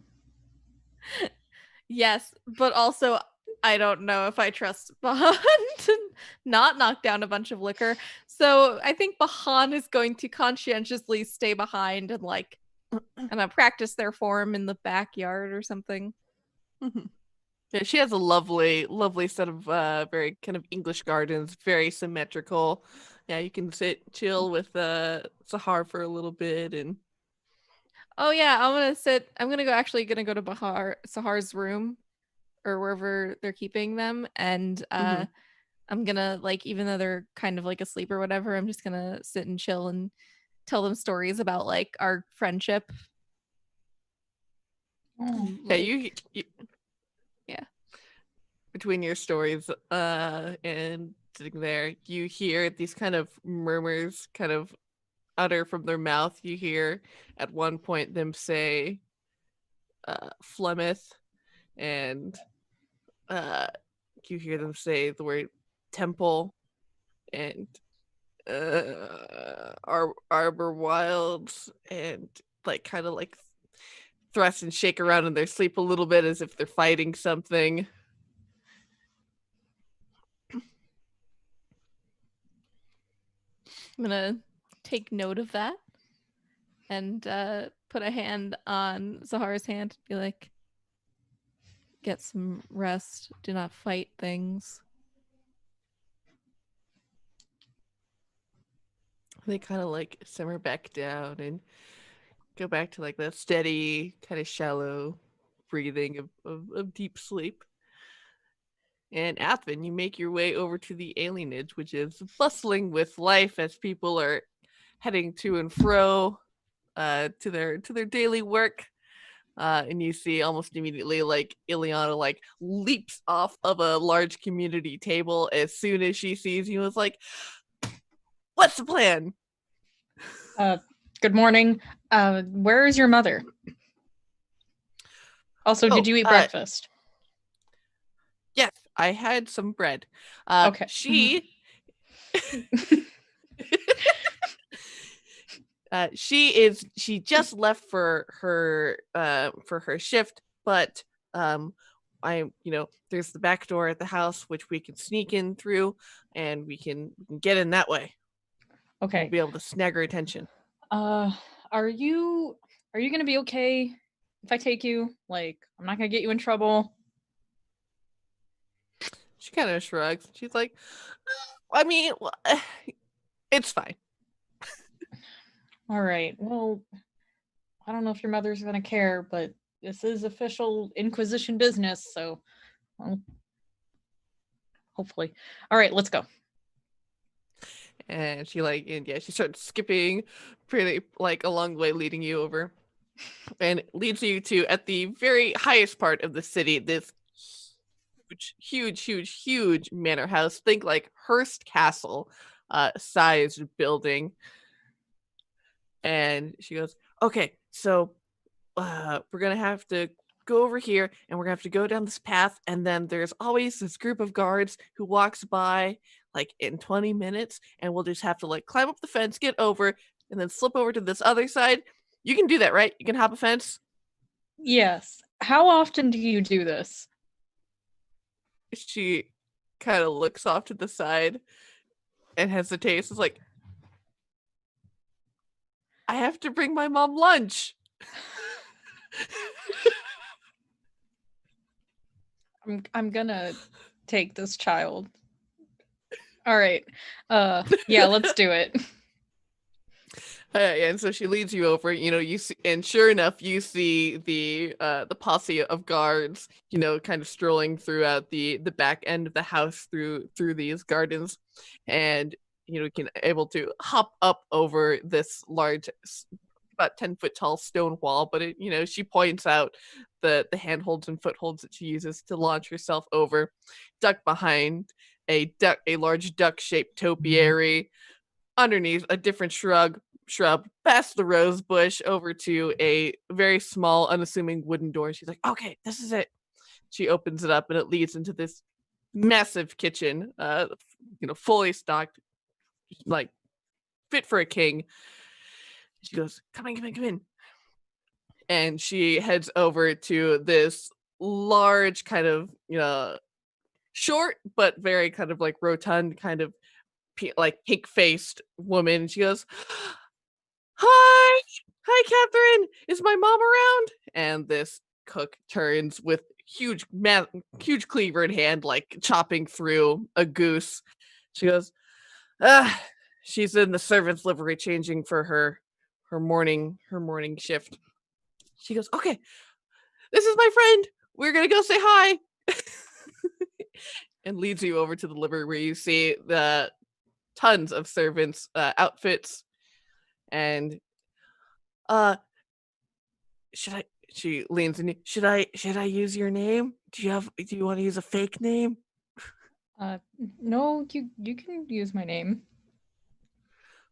C: yes, but also I don't know if I trust Bahan to not knock down a bunch of liquor. So I think Bahan is going to conscientiously stay behind and practice their form in the backyard or something.
A: Mhm. Yeah, she has a lovely, lovely set of very kind of English gardens, very symmetrical. Yeah, you can sit, chill with Saharr for a little bit, and
C: Oh yeah, I'm gonna go to Sahar's room or wherever they're keeping them, and
A: Mhm.
C: I'm gonna like, even though they're kind of like asleep or whatever, I'm just gonna sit and chill and tell them stories about like our friendship.
B: Oh,
A: Yeah,
C: Like,
A: you
C: yeah.
A: between your stories and sitting there, you hear these kind of murmurs kind of utter from their mouth. You hear at one point them say Flemeth, and uh you hear them say the word temple, and arbor wilds, and like kind of like thrust and shake around in their sleep a little bit as if they're fighting something.
C: I'm gonna take note of that and put a hand on Sahar's hand, be like, get some rest, do not fight things.
A: They kind of like simmer back down and go back to like that steady, kind of shallow breathing of deep sleep. And Athven, you make your way over to the alienage, which is bustling with life as people are heading to and fro to their daily work. And you see almost immediately like Ileana like leaps off of a large community table as soon as she sees you. It's like, what's the plan?
B: good morning. Where is your mother? Also, did you eat breakfast?
A: Yes, I had some bread.
B: Okay.
A: She she just left for her shift, but there's the back door at the house which we can sneak in through, and we can get in that way.
B: Okay.
A: We'll be able to snag her attention.
B: Are you gonna be okay if I take you? Like, I'm not gonna get you in trouble.
A: She kind of shrugs. She's like, I mean, it's fine.
B: All right. Well, I don't know if your mother's gonna care, but this is official Inquisition business, so well, hopefully. All right, let's go.
A: And she starts skipping pretty like along the way, leading you over, and leads you to at the very highest part of the city, this huge manor house. Think like Hearst Castle sized building. And she goes, okay, so we're gonna have to go over here, and we're gonna have to go down this path, and then there's always this group of guards who walks by like in 20 minutes, and we'll just have to like climb up the fence, get over, and then slip over to this other side. You can do that, right? You can hop a fence.
B: Yes. How often do you do this?
A: She kind of looks off to the side and hesitates. It's like, I have to bring my mom lunch.
B: I'm gonna take this child. All right. Yeah, let's do it.
A: And so she leads you over. You see, and sure enough, you see the posse of guards, kind of strolling throughout the back end of the house through these gardens, and can able to hop up over this large, about 10-foot tall stone wall. But she points out the handholds and footholds that she uses to launch herself over, duck behind a large duck-shaped topiary, underneath a different shrub past the rose bush, over to a very small, unassuming wooden door. She's like, okay, this is it. She opens it up, and it leads into this massive kitchen, fully stocked, like fit for a king. She goes, come in. And she heads over to this large, kind of, short, but very kind of like rotund, kind of like pink-faced woman. She goes, hi Catherine, is my mom around? And this cook turns with huge cleaver in hand, like chopping through a goose. She goes, she's in the servant's livery changing for her morning shift. She goes, okay, this is my friend. We're gonna go say hi. And leads you over to the livery where you see the tons of servants' outfits. And she leans in. Should I use your name? Do you want to use a fake name?
B: No, you can use my name.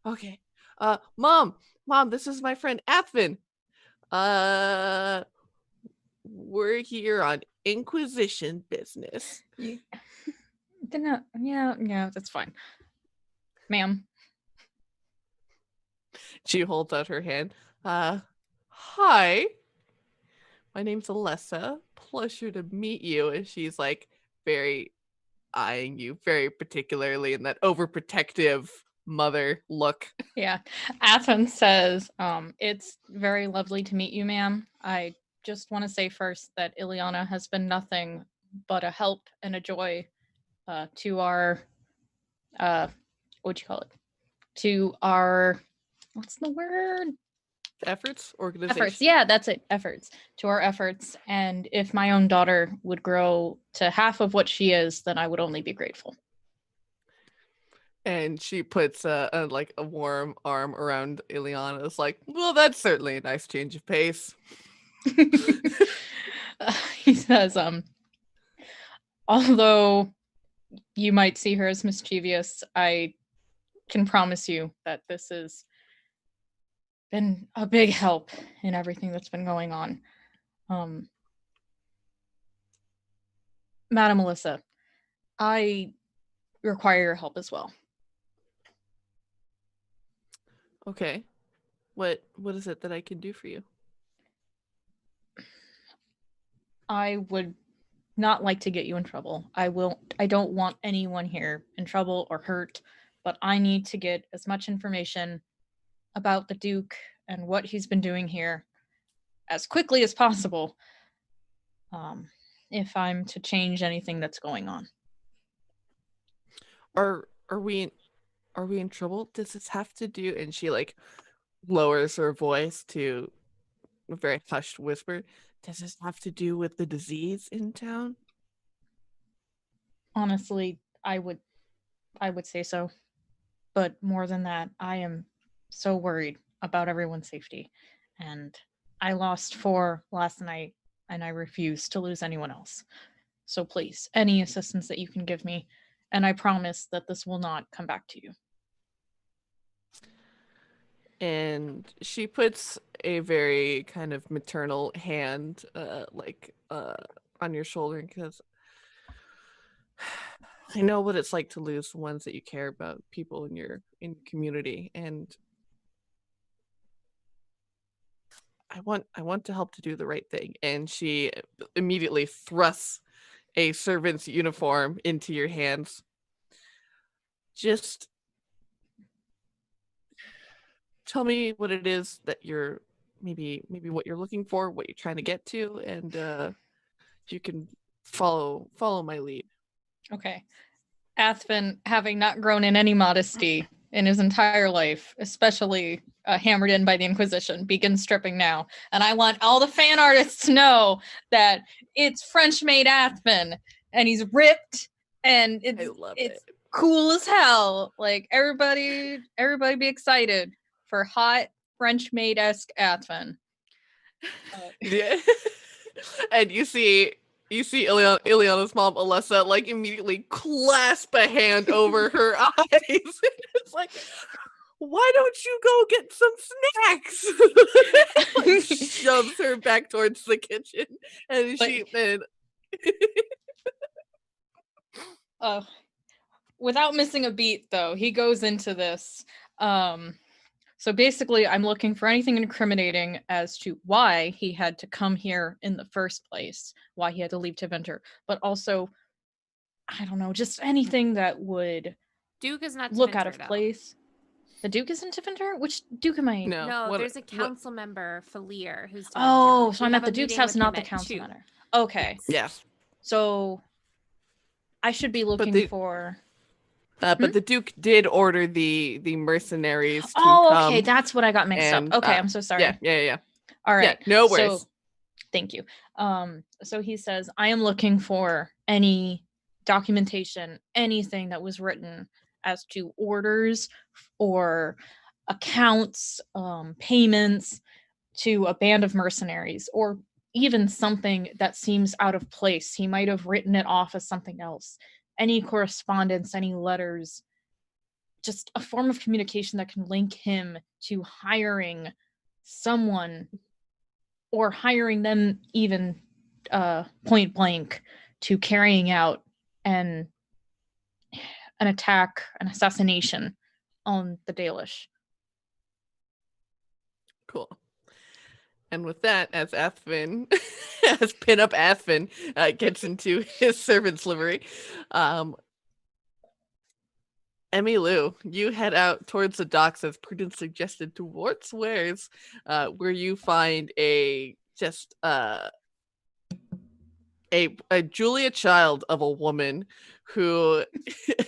A: Okay. Mom, this is my friend Athven. We're here on Inquisition business.
B: Yeah, that's fine. Ma'am.
A: She holds out her hand. Hi. My name's Alessa. Pleasure to meet you. And she's like very eyeing you very particularly in that overprotective mother look.
B: Yeah. Athven says, it's very lovely to meet you, ma'am. I just want to say first that Ileana has been nothing but a help and a joy to our to our what's the word?
A: Efforts.
B: Yeah, that's it. Efforts. To our efforts. And if my own daughter would grow to half of what she is, then I would only be grateful.
A: And she puts a warm arm around Ileana. It's like, well, that's certainly a nice change of pace.
B: He says, although you might see her as mischievous, I can promise you that this has been a big help in everything that's been going on. Madam Melissa, I require your help as well.
A: Okay. What is it that I can do for you?
B: I would not like to get you in trouble. I don't want anyone here in trouble or hurt, but I need to get as much information about the Duke and what he's been doing here as quickly as possible. If I'm to change anything that's going on.
A: Are we in trouble? Does this have to do? And she lowers her voice to a very hushed whisper. Does this have to do with the disease in town?
B: Honestly, I would say so. But more than that, I am so worried about everyone's safety. And I lost 4 last night, and I refuse to lose anyone else. So please, any assistance that you can give me, and I promise that this will not come back to you.
A: And she puts a very kind of maternal hand on your shoulder because I know what it's like to lose the ones that you care about, people in your community, and I want to help to do the right thing. And she immediately thrusts a servant's uniform into your hands. Just tell me what it is that you're maybe what you're looking for, what you're trying to get to, and you can follow my lead.
B: Okay. Athven, having not grown in any modesty in his entire life, especially hammered in by the Inquisition, begins stripping now. And I want all the fan artists to know that it's French maid Athven, and he's ripped, and it's cool as hell. Like everybody be excited for hot French maid-esque Athven.
A: Yeah. And you see Ileana's mom, Alessa, immediately clasp a hand over her eyes. It's like, why don't you go get some snacks? Shoves her back towards the kitchen, and
B: without missing a beat, though, he goes into this. So basically, I'm looking for anything incriminating as to why he had to come here in the first place, why he had to leave Teventer, but also, I don't know, just anything that would
D: Duke is not
B: look
D: Teventer,
B: out of
D: though.
B: place. The Duke isn't Tiffender? Which Duke am I?
D: No,
A: what-
D: there's a
A: what-
D: council member for Lear who's.
B: Oh, so
D: We
B: I'm
D: have
B: at
D: a
B: the Duke's
D: meeting
B: house,
D: with
B: not
D: him
B: the
D: at
B: council
D: 2.
B: center. Okay.
A: Yes.
B: So I should be looking
A: the-
B: for.
A: But the Duke did order the mercenaries to
B: Oh,
A: come.
B: okay. That's what I got mixed
A: and,
B: up. Okay, I'm so sorry.
A: Yeah.
B: All right.
A: Yeah, no worries.
B: So, thank you. So he says, I am looking for any documentation, anything that was written as to orders or accounts, payments to a band of mercenaries, or even something that seems out of place. He might have written it off as something else. Any correspondence, any letters, just a form of communication that can link him to hiring someone or hiring them even point blank to carrying out an attack, an assassination on the Dalish.
A: Cool. And with that, as Athven, as pin-up Athven gets into his servant's livery, Emmylou, you head out towards the docks as Prudence suggested towards Wares, where you find a Julia Child of a woman who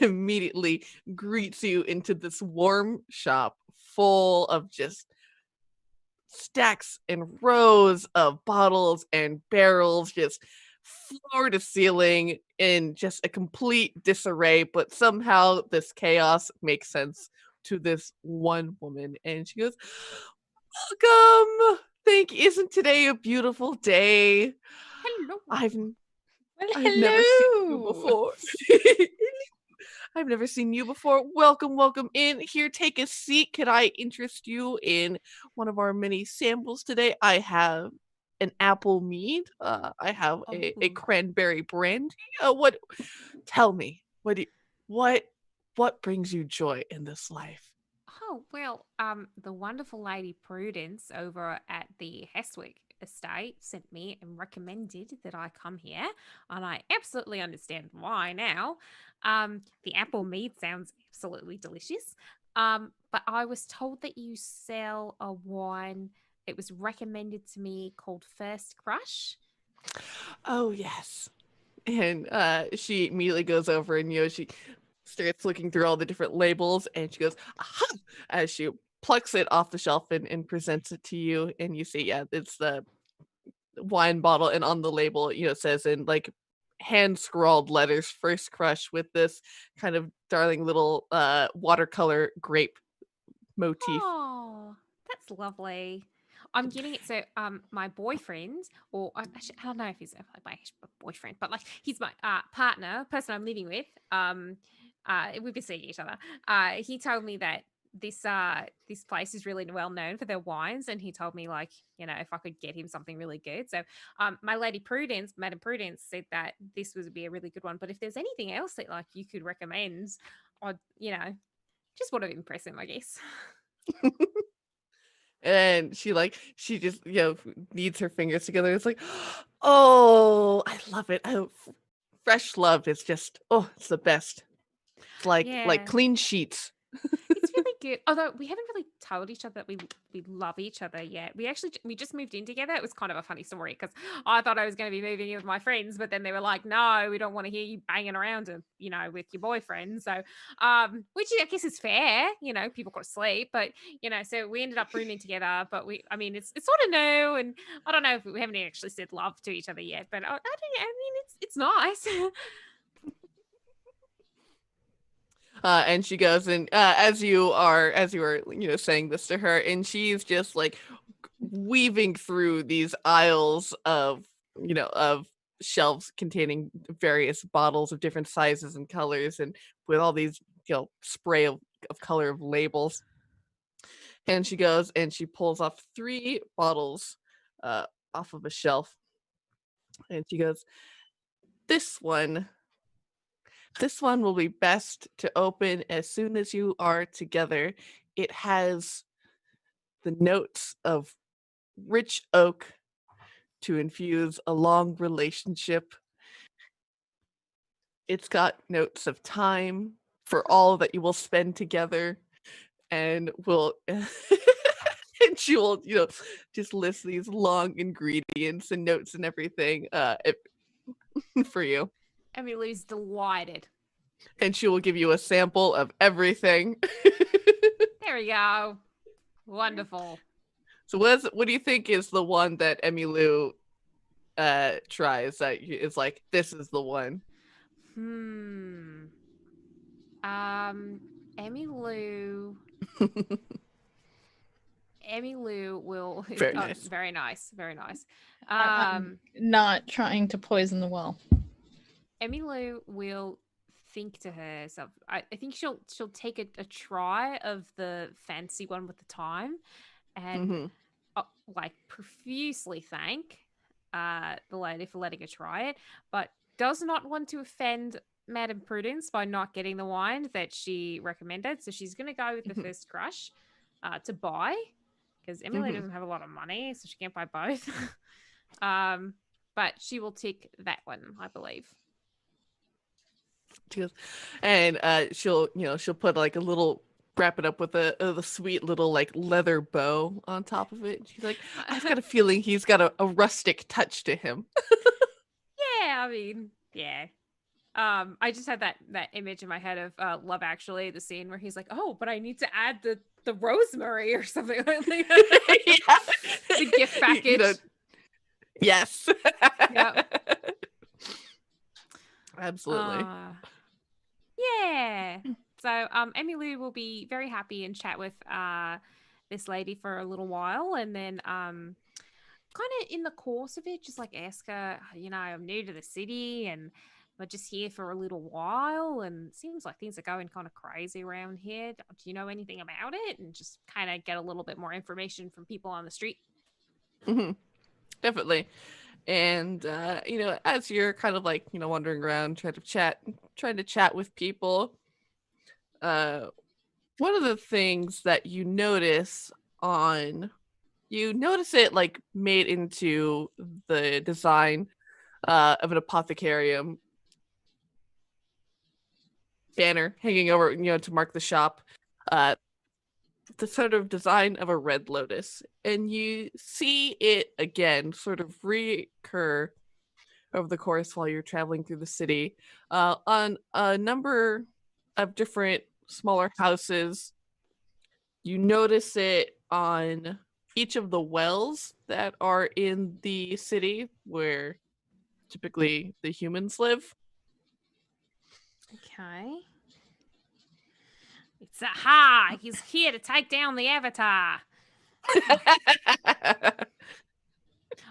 A: immediately greets you into this warm shop full of just stacks and rows of bottles and barrels, just floor to ceiling in just a complete disarray, but somehow this chaos makes sense to this one woman. And she goes, welcome. Isn't today a beautiful day?
D: Hello.
A: I've never seen you before. I've never seen you before. Welcome in. Here, take a seat. Could I interest you in one of our many samples today? I have an apple mead. I have a cranberry brandy. Tell me, what brings you joy in this life?
D: Oh, well, the wonderful Lady Prudence over at the Heswick estate sent me and recommended that I come here, and I absolutely understand why now. The apple mead sounds absolutely delicious. But I was told that you sell a wine. It was recommended to me called First Crush.
A: Oh, yes. And she immediately goes over and she starts looking through all the different labels, and she goes, aha, as she plucks it off the shelf and presents it to you. And you see, it's the wine bottle, and on the label, it says in like hand scrawled letters, First Crush, with this kind of darling little watercolor grape motif.
D: Oh, that's lovely. I'm getting it. So, my boyfriend, or actually, I don't know if he's my boyfriend, but like he's my partner, person I'm living with. We've been seeing each other. He told me that this place is really well known for their wines, and he told me like if I could get him something really good. So, my lady Prudence, Madam Prudence, said that this would be a really good one. But if there's anything else that like you could recommend, or just want to impress him, I guess.
A: And she just kneads her fingers together. It's like, oh, I love it. Fresh love is just, it's the best. It's like
D: Yeah.
A: clean sheets.
D: It's really good. Although we haven't really told each other that we love each other yet. We just moved in together. It was kind of a funny story because I thought I was going to be moving in with my friends, but then they were like, "No, we don't want to hear you banging around, with your boyfriend." So, which I guess is fair. People got to sleep, but so we ended up rooming together. But it's sort of new, and I don't know if we haven't actually said love to each other yet. But it's nice.
A: And she goes, and as you were saying this to her, and she's just like weaving through these aisles of shelves containing various bottles of different sizes and colors, and with all these spray of color of labels. And she goes and she pulls off 3 bottles off of a shelf, and she goes, this one will be best to open as soon as you are together. It has the notes of rich oak to infuse a long relationship. It's got notes of time for all that you will spend together. and will and she will, just list these long ingredients and notes and everything for you.
D: Emmylou's delighted.
A: And she will give you a sample of everything.
D: There we go. Wonderful.
A: So what do you think is the one that Emmylou tries that is like, this is the one?
D: Emmylou will
A: Very nice.
D: Very nice. Very nice.
B: I'm not trying to poison the well.
D: Emmylou will think to herself. I think she'll take a try of the fancy one with the thyme, and like profusely thank the lady for letting her try it, but does not want to offend Madame Prudence by not getting the wine that she recommended. So she's going to go with the first crush to buy, because Emmylou doesn't have a lot of money, so she can't buy both. But she will take that one, I believe.
A: And she'll put like a little, wrap it up with a sweet little like leather bow on top of it. She's like, I've got a feeling he's got a rustic touch to him.
D: Yeah, I mean, yeah. I just had that image in my head of Love Actually, the scene where he's like, oh, but I need to add the rosemary or something like that. The gift package.
A: Yes.
D: Yep.
A: Absolutely.
D: Yeah. So Emmylou will be very happy and chat with this lady for a little while, and then kind of in the course of it, just like ask her, I'm new to the city and we're just here for a little while, and it seems like things are going kind of crazy around here. Do you know anything about it? And just kind of get a little bit more information from people on the street.
A: Definitely. And as you're kind of like wandering around trying to chat with people, one of the things that you notice it like made into the design of an apothecarium banner hanging over to mark the shop, the sort of design of a red lotus, and you see it again sort of reoccur over the course while you're traveling through the city on a number of different smaller houses. You notice it on each of the wells that are in the city where typically the humans live.
D: Okay. It's Saharr. He's here to take down the Avatar.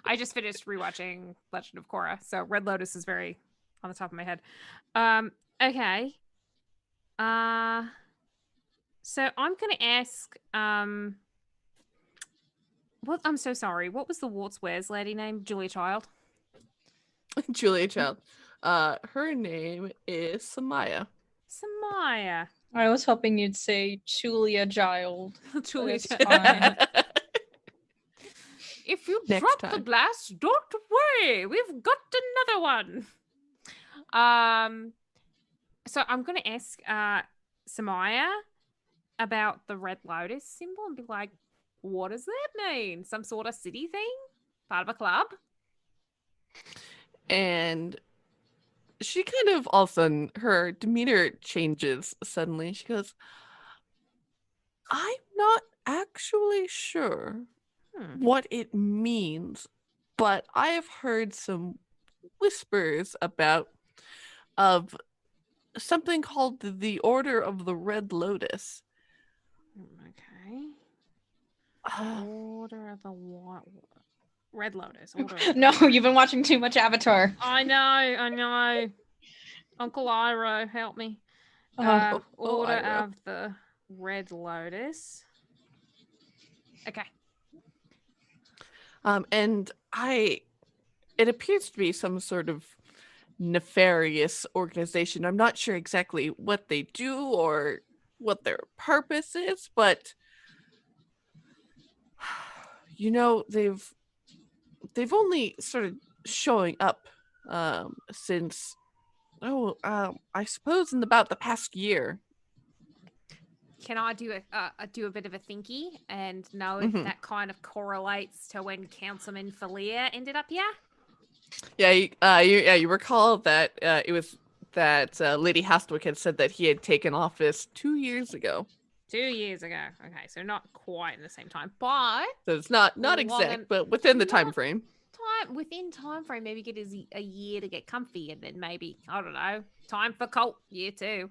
D: I just finished rewatching Legend of Korra, so Red Lotus is very on the top of my head. Okay. So I'm gonna ask. What? I'm so sorry. What was the Warts Wears lady name? Julia Child.
A: Julia Child. Her name is Samaya.
D: Samaya.
B: I was hoping you'd say Julia Child.
D: Julia
B: It's
D: Child.
B: fine.
D: If you
A: Next
D: drop
A: time.
D: the blast, don't worry. We've got another one. So I'm gonna ask Samaya about the Red Lotus symbol and be like, what does that mean? Some sort of city thing? Part of a club?
A: And she kind of all of a sudden, her demeanor changes suddenly. She goes, I'm not actually sure what it means, but I have heard some whispers of something called the Order of the Red Lotus.
D: Okay. Order of the Red Lotus. Order of
B: No, you've been watching too much Avatar.
D: I know. Uncle Iroh, help me. Order
A: Iroh.
D: of the Red Lotus. Okay.
A: And it appears to be some sort of nefarious organization. I'm not sure exactly what they do or what their purpose is, but they've only started showing up since I suppose in about the past year.
D: can I do a bit of a thinky and know if
A: Mhm.
D: that kind of correlates to when Councilman Falia ended up here?
A: You recall that it was that Lady Hastwick had said that he had taken office 2 years ago.
D: 2 years ago. Okay, so not quite in the same time, but
A: So it's not
D: long
A: exact,
D: and-
A: but within the time
D: not-
A: frame.
D: within time frame, maybe get a year to get comfy, and then maybe I don't know, time for cult year 2.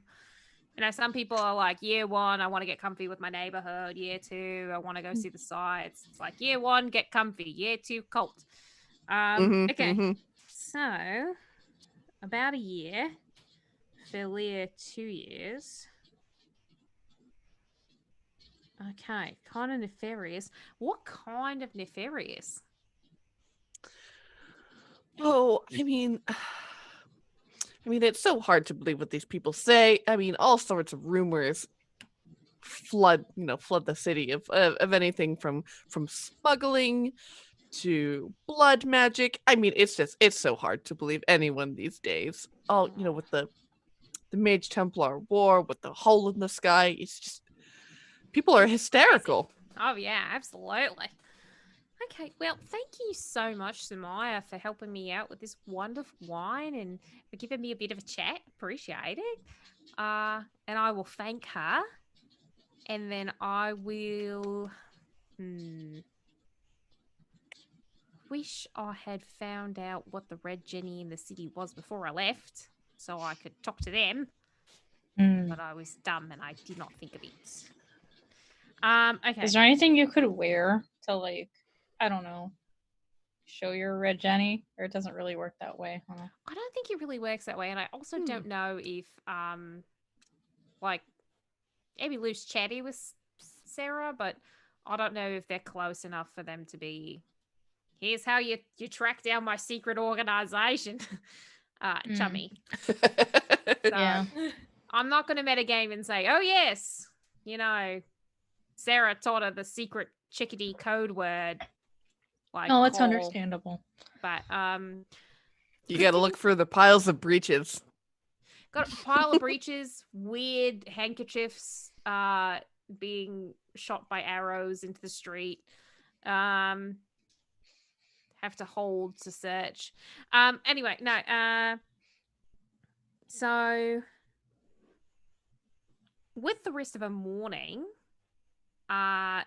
D: You know, some people are like, year 1, I want to get comfy with my neighborhood. Year 2, I want to go see the sights. It's like year 1, get comfy. Year 2, cult. Okay, so about a year. Falia 2 years. Okay, kind of nefarious. What kind of nefarious?
A: Oh, it's so hard to believe what these people say. I mean, all sorts of rumors flood the city of anything from smuggling to blood magic. I mean, it's so hard to believe anyone these days. All, with the Mage Templar War, with the hole in the sky, it's just people are hysterical.
D: Oh yeah, absolutely. Okay, well, thank you so much, Samaya, for helping me out with this wonderful wine and for giving me a bit of a chat. Appreciate it. And I will thank her. And then I will wish I had found out what the Red Jenny in the city was before I left, so I could talk to them. But I was dumb and I did not think of it. Okay.
B: Is there anything you could wear to, like, I don't know, show your Red Jenny? Or it doesn't really work that way, huh?
D: I don't think it really works that way, and I also don't know if like Emmylou's chatty with Sarah, but I don't know if they're close enough for them to be. Here's how you track down my secret organization, chummy. So,
B: Yeah.
D: I'm not going to metagame and say, oh yes, Sarah taught her the secret chickadee code word. Like,
B: No, it's
D: call.
B: understandable.
D: But
A: you got to look for the piles of breeches.
D: got a pile of breeches, weird handkerchiefs, being shot by arrows into the street. Have to hold to search. Anyway, no. So with the rest of a morning, first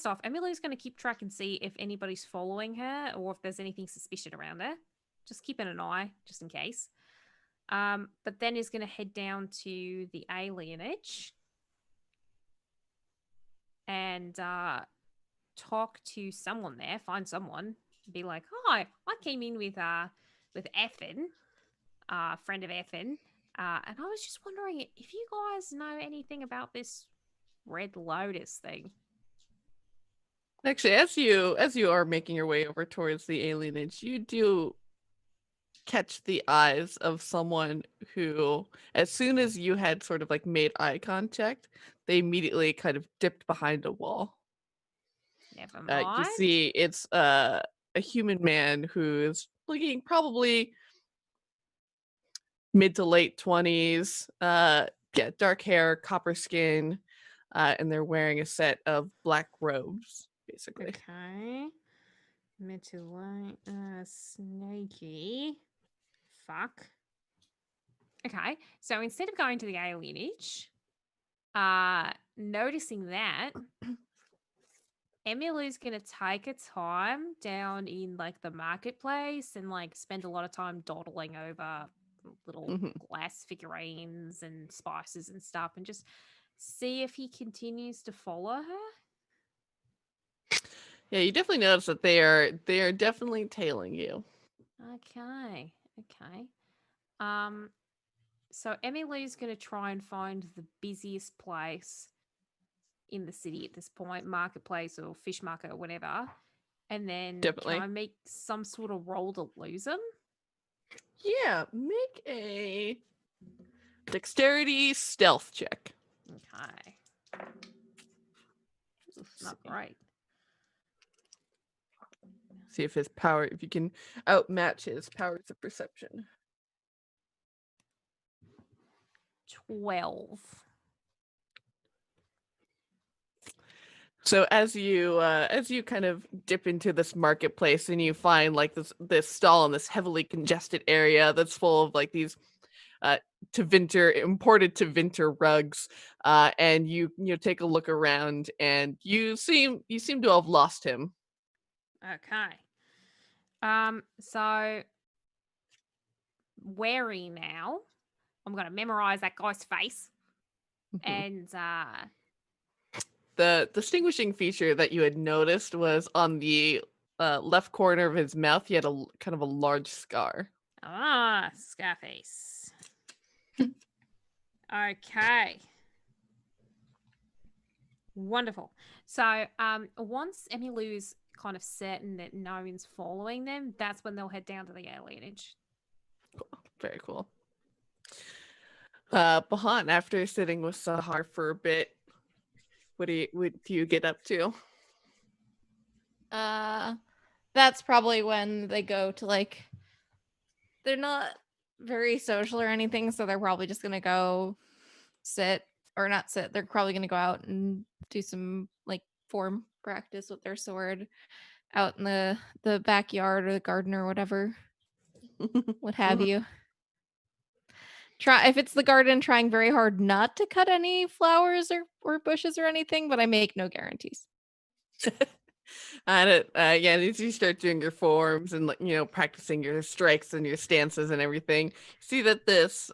D: off, Emmylou's going to keep track and see if anybody's following her or if there's anything suspicious around her. Just keeping an eye, just in case. But then is going to head down to the alienage and talk to someone there, find someone, be like, "Hi, I came in with Athven, friend of Athven, and I was just wondering if you guys know anything about this Red Lotus thing."
A: Actually, as you are making your way over towards the alienage, you do catch the eyes of someone who, as soon as you had sort of like made eye contact, they immediately kind of dipped behind a wall.
D: Never mind.
A: You see it's a human man who's looking probably mid to late 20s, dark hair, copper skin, and they're wearing a set of black robes, basically.
D: Okay. Mid to late, snaky. Fuck. Okay, so instead of going to the alienage, noticing that, Emmylou's gonna take her time down in like the marketplace and like spend a lot of time dawdling over little glass figurines and spices and stuff and just see if he continues to follow her.
A: Yeah, you definitely notice that they are definitely tailing you.
D: Okay. So Emmylou's gonna try and find the busiest place in the city at this point, marketplace or fish market or whatever, and then
A: Definitely.
D: can I make some sort of roll to lose him?
A: Yeah, make a dexterity stealth check.
D: Okay. Not great.
A: See if you can outmatch his powers of perception.
D: 12.
A: So as you kind of dip into this marketplace and you find like this stall in this heavily congested area that's full of like these imported to winter rugs, and you take a look around and you seem to have lost him.
D: Okay. So wary now. I'm gonna memorize that guy's face. And
A: The distinguishing feature that you had noticed was on the left corner of his mouth. He had kind of a large scar.
D: Scarface. Okay. Wonderful. So once Emmylou's kind of certain that no one's following them, that's when they'll head down to the alienage.
A: Very cool. Bahan, after sitting with Saharr for a bit, what do you get up to?
C: That's probably when they go to like, they're not very social or anything, so they're probably just gonna go sit or not sit. They're probably gonna go out and do some like form practice with their sword out in the backyard or the garden or whatever, what have you. Try if it's the garden, trying very hard not to cut any flowers or bushes or anything, but I make no guarantees.
A: And as you start doing your forms and like practicing your strikes and your stances and everything, see that this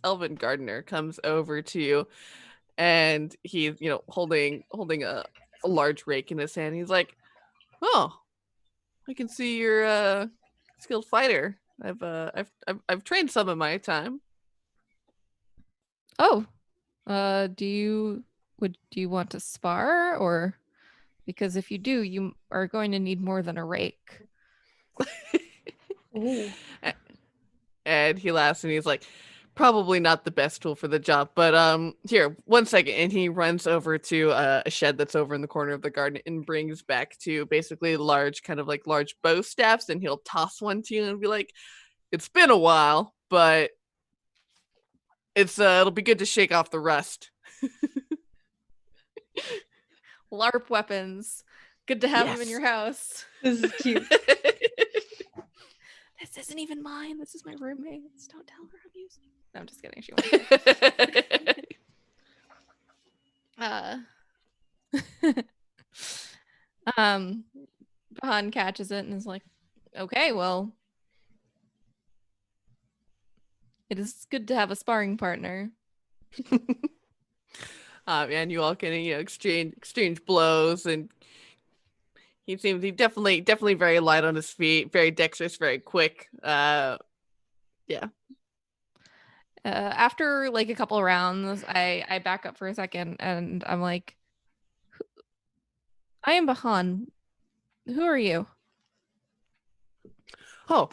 A: elven gardener comes over to you, and he's holding a large rake in his hand. He's like, "Oh, I can see you're a skilled fighter. I've trained some in my time."
C: Oh, do you want to spar, or because if you do, you are going to need more than a rake.
B: Ooh.
A: And he laughs and he's like, "Probably not the best tool for the job, but here, 1 second." And he runs over to a shed that's over in the corner of the garden and brings back two basically large bow staffs, and he'll toss one to you and be like, "It's been a while, but it'll be good to shake off the rust."
C: LARP weapons. Good to have them in
A: Yes.
C: your house.
B: This is cute.
C: This isn't even mine. This is my roommate's. Don't tell her I'm using it. No, I'm just kidding. She won't. Bahan catches it and is like, "Okay, well, it is good to have a sparring partner."
A: And you all can exchange blows, and he definitely very light on his feet, very dexterous, very quick. Yeah.
C: After like a couple rounds, I back up for a second and I'm like, "I am Bahan. Who are you?"
A: Oh,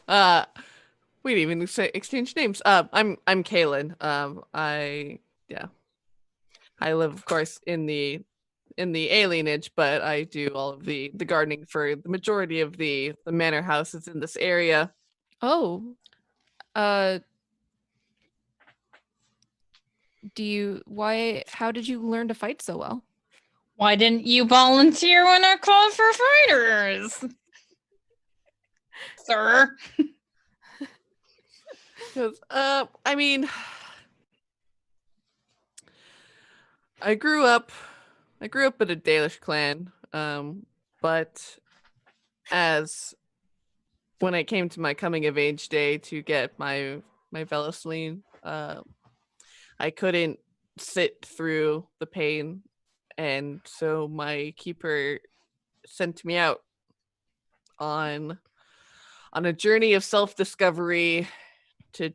A: we didn't even exchange names. I'm Kaylin. I live, of course, in the alienage, but I do all of the gardening for the majority of the manor houses in this area.
C: Oh, how did you learn to fight so well?
B: Why didn't you volunteer when I called for fighters? Sir.
A: Because, I mean, I grew up in a Dalish clan, but when it came to my coming of age day to get my Velasline, I couldn't sit through the pain, and so my keeper sent me out on a journey of self-discovery to,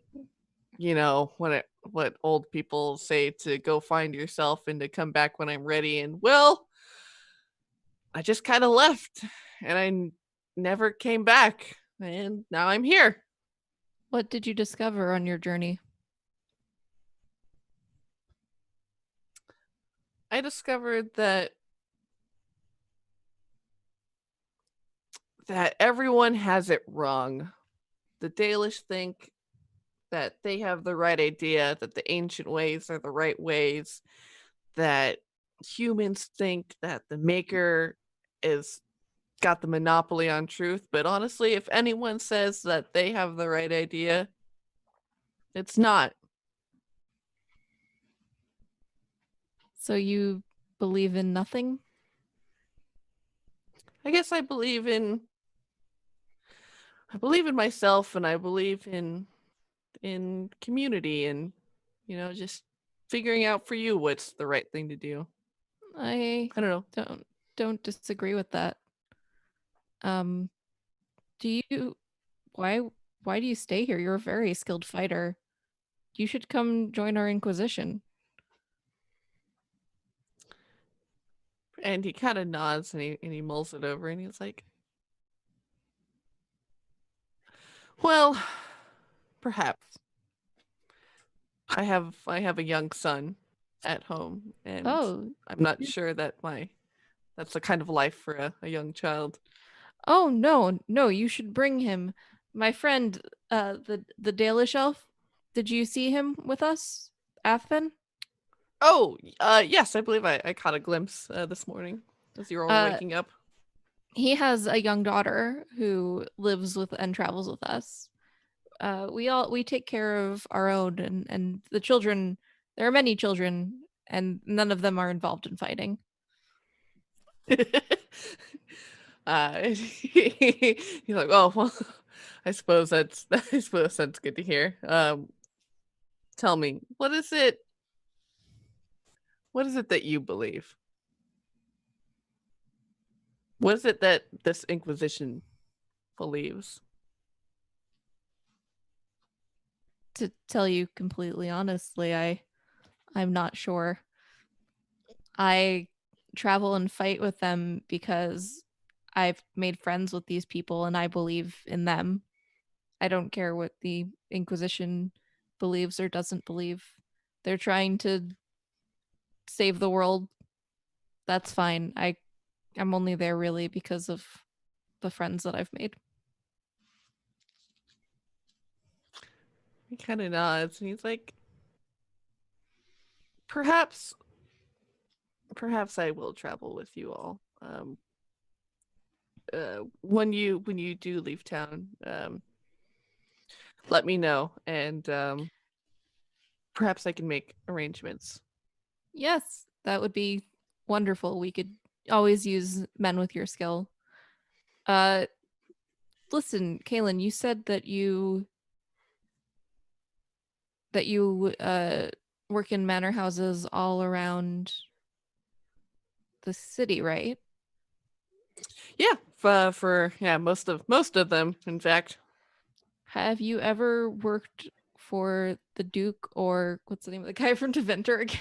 A: what old people say, to go find yourself and to come back when I'm ready. And well, I just kind of left and I never came back, and now I'm here.
C: What did you discover on your journey?
A: I discovered that everyone has it wrong. The Dalish think that they have the right idea, that the ancient ways are the right ways, that humans think that the maker is got the monopoly on truth, but honestly, if anyone says that they have the right idea, it's not.
C: So you believe in nothing?
A: I guess I believe in myself, and I believe in community, and just figuring out for you what's the right thing to do.
C: I
A: I don't know.
C: don't disagree with that. Do you why do you stay here? You're a very skilled fighter. You should come join our Inquisition.
A: And he kind of nods, and he mulls it over, and he's like, well, perhaps. I have a young son at home, and
C: Oh,
A: I'm not sure that that's the kind of life for a young child.
C: oh no, you should bring him. My friend, the Dalish elf. Did you see him with us, Athven?
A: Oh, yes, I believe I caught a glimpse this morning as you were all waking up.
C: He has a young daughter who lives with and travels with us. We take care of our own and the children. There are many children, and none of them are involved in fighting.
A: He's like, oh well, I suppose that's good to hear. Tell me, what is it that you believe? What is it that this Inquisition believes?
C: To tell you completely honestly, I'm not sure. I travel and fight with them because I've made friends with these people and I believe in them. I don't care what the Inquisition believes or doesn't believe. They're trying to save the world. That's fine. I'm only there really because of the friends that I've made.
A: He kind of nods, and he's like, perhaps I will travel with you all. When you do leave town, let me know, and perhaps I can make arrangements.
C: Yes, that would be wonderful. We could always use men with your skill. Uh Listen, Kaylin, you said that you work in manor houses all around the city, right?
A: Yeah, for most of them, in fact.
C: Have you ever worked for the Duke, or what's the name of the guy from Deventer again?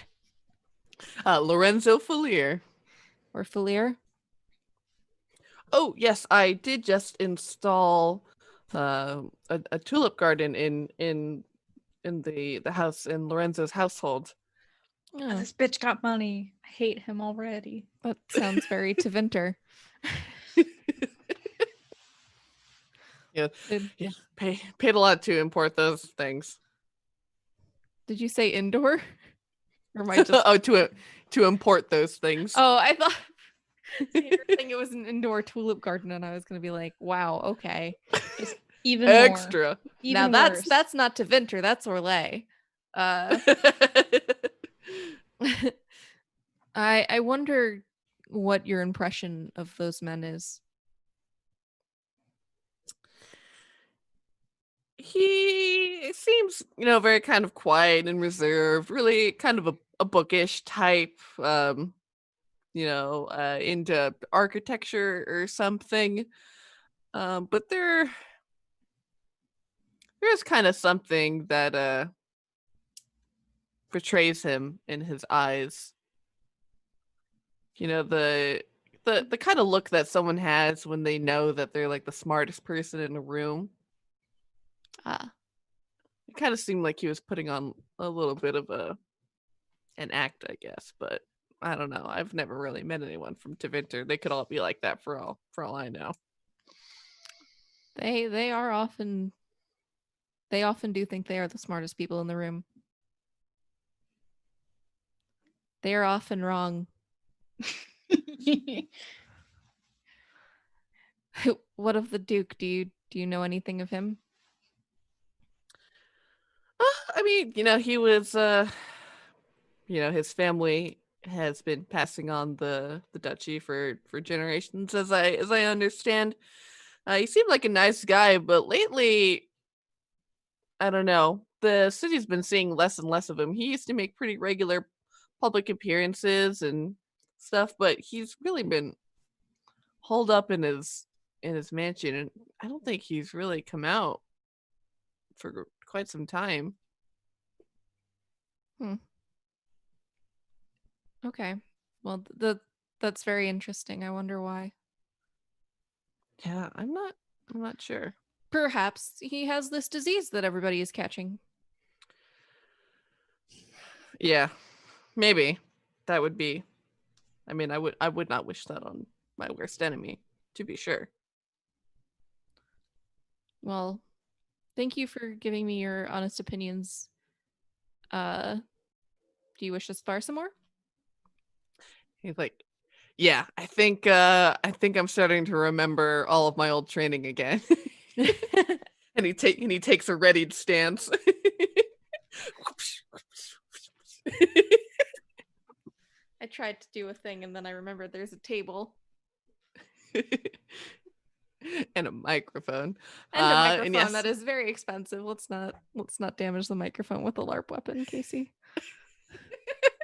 A: Lorenzo Falier.
C: Or Falier?
A: Oh yes, I did just install a tulip garden in the house in Lorenzo's household.
B: Oh, this bitch got money. I hate him already.
C: That sounds very Deventer.
A: Yeah,
C: Did
A: paid a lot to import those things.
C: you say indoor? Or am I just
A: Oh, to import those things.
C: Oh, I thought you were saying it was an indoor tulip garden, and I was gonna be like, wow, okay.
B: Just even
A: Extra.
B: more. Even
C: Now
B: worse.
C: that's not Deventer, that's Orlais. I wonder what your impression of those men is.
A: He seems, very kind of quiet and reserved, really kind of a bookish type, into architecture or something. But there's kind of something that portrays him in his eyes. The kind of look that someone has when they know that they're like the smartest person in the room. It kind of seemed like he was putting on a little bit of an act, I guess, but I don't know. I've never really met anyone from Deventer. They could all be like that for all I know.
C: They often do think they are the smartest people in the room. They are often wrong, What of the Duke? Do you know anything of him?
A: I mean, he was his family has been passing on the duchy for generations, as I understand. He seemed like a nice guy, but lately, I don't know. The city's been seeing less and less of him. He used to make pretty regular public appearances and stuff, but he's really been holed up in his mansion, and I don't think he's really come out for quite some time.
C: Okay. Well, that's very interesting. I wonder why.
A: Yeah, I'm not sure.
C: Perhaps he has this disease that everybody is catching.
A: Yeah, maybe that would be. I mean, I would not wish that on my worst enemy, to be sure.
C: Well, thank you for giving me your honest opinions. Do you wish to spar some more?
A: He's like, yeah, I think I'm starting to remember all of my old training again. and he takes a readied stance.
C: I tried to do a thing and then I remembered there's a table.
A: And a microphone.
C: And a microphone
A: and yes,
C: that is very expensive. Let's not damage the microphone with a LARP weapon, Casey.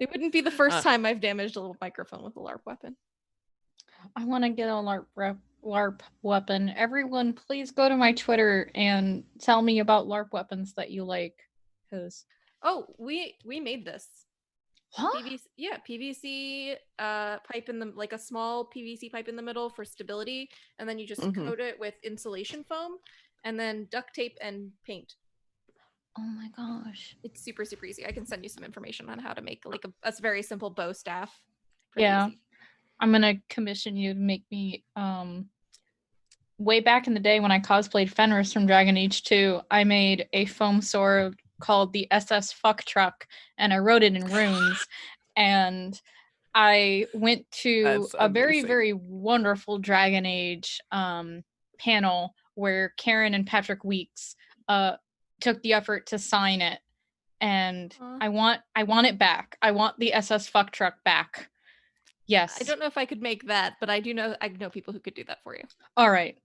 C: It wouldn't be the first time I've damaged a little microphone with a LARP weapon.
B: I want to get a LARP weapon. Everyone, please go to my Twitter and tell me about LARP weapons that you like. Because
C: we made this.
B: what?
C: PVC pipe in the like a small PVC pipe in the middle for stability, and then you just coat it with insulation foam, and then duct tape and paint.
B: Oh my gosh!
C: It's super super easy. I can send you some information on how to make like a very simple bow staff.
B: Yeah,
C: easy.
B: I'm gonna commission you to make me. Way back in the day when I cosplayed Fenris from Dragon Age 2, I made a foam sword called the SS Fuck Truck, and I wrote it in runes. And I went to
A: That's
B: a very,
A: amazing.
B: very wonderful Dragon Age panel where Karen and Patrick Weeks took the effort to sign it. And I want it back. I want the SS Fuck Truck back. Yes.
C: I don't know if I could make that, but I know people who could do that for you.
B: All right.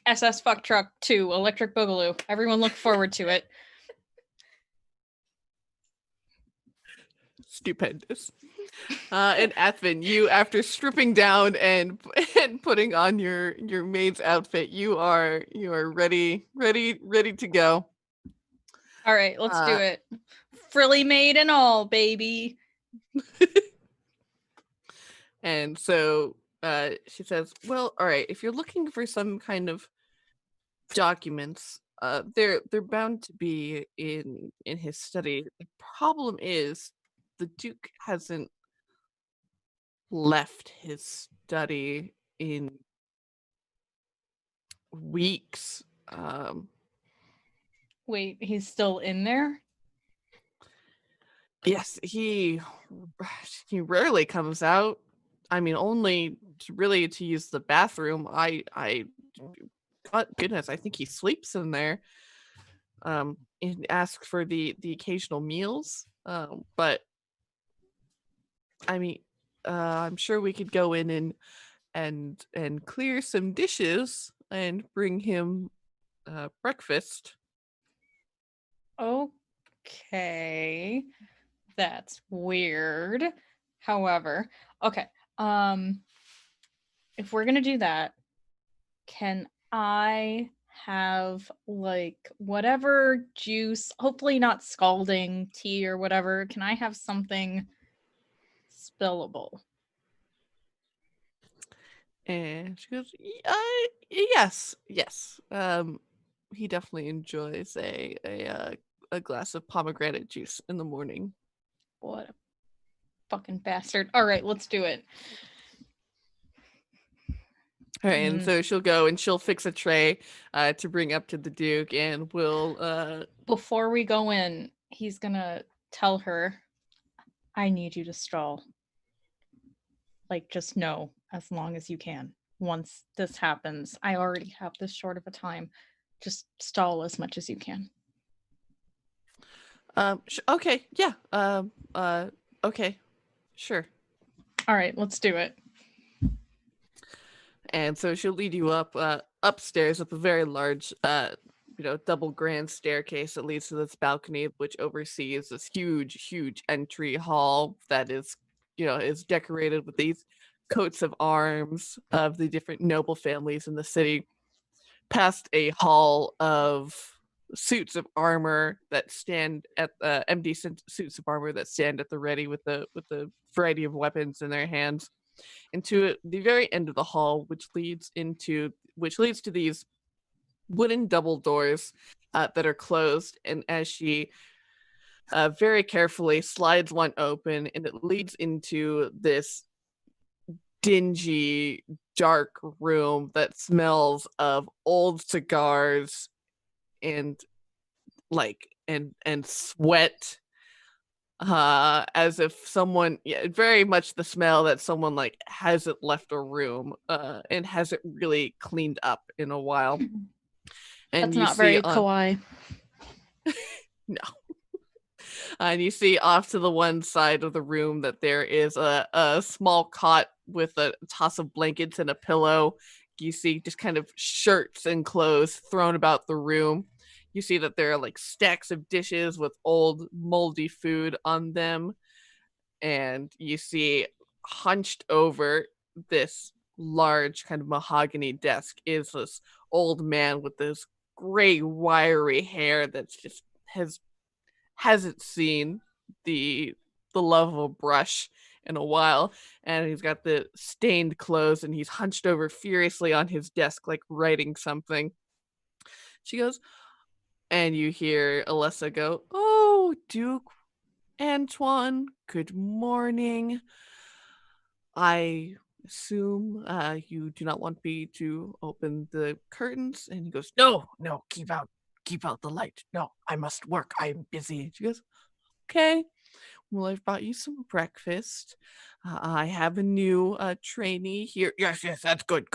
B: SS Fuck Truck 2, Electric Boogaloo. Everyone look forward to it.
A: Stupendous. And Athven, you, after stripping down and putting on your maid's outfit, you are ready to go.
B: All right, let's do it. Frilly maid and all, baby.
A: And so she says, well, all right, if you're looking for some kind of documents, they're bound to be in his study. The problem is the Duke hasn't left his study in weeks.
B: Wait, he's still in there?
A: Yes, he rarely comes out. I mean, only to use the bathroom. God goodness, I think he sleeps in there. And ask for the occasional meals. But I mean, I'm sure we could go in and clear some dishes and bring him breakfast.
B: Okay. That's weird. However, okay. If we're gonna do that, can I have like whatever juice, hopefully not scalding tea or whatever, can I have something spillable?
A: And she goes, yes. He definitely enjoys a glass of pomegranate juice in the morning.
B: What a fucking bastard. All right, let's do it.
A: All right, and so she'll go and she'll fix a tray to bring up to the Duke, and we'll
B: before we go in, he's gonna tell her, I need you to stall. like, just no as long as you can. Once this happens, I already have this short of a time. Just stall as much as you can.
A: Okay, yeah. Okay, sure.
B: All right, let's do it.
A: And so she'll lead you up upstairs up a very large double grand staircase that leads to this balcony, which oversees this huge entry hall that is decorated with these coats of arms of the different noble families in the city, past a hall of suits of armor that stand at empty suits of armor that stand at the ready with the variety of weapons in their hands, into the very end of the hall, which leads to these wooden double doors that are closed. And as she very carefully slides one open, and it leads into this dingy, dark room that smells of old cigars and and sweat, as if someone, very much the smell that someone like hasn't left a room and hasn't really cleaned up in a while. And
B: That's
A: you
B: not
A: see
B: very kawaii.
A: No. And you see off to the one side of the room that there is a small cot with a toss of blankets and a pillow. You see just kind of shirts and clothes thrown about the room. You see that there are like stacks of dishes with old moldy food on them. And you see hunched over this large kind of mahogany desk is this old man with this gray wiry hair that's just hasn't seen the love of a brush in a while, and he's got the stained clothes and he's hunched over furiously on his desk like writing something. She goes, and you hear Alessa go, "Oh, Duke Antoine, good morning. I assume you do not want me to open the curtains." And he goes, "No, keep out the light. No, I must work. I'm busy." She goes, "Okay, well, I've brought you some breakfast. I have a new trainee here." "Yes, that's good.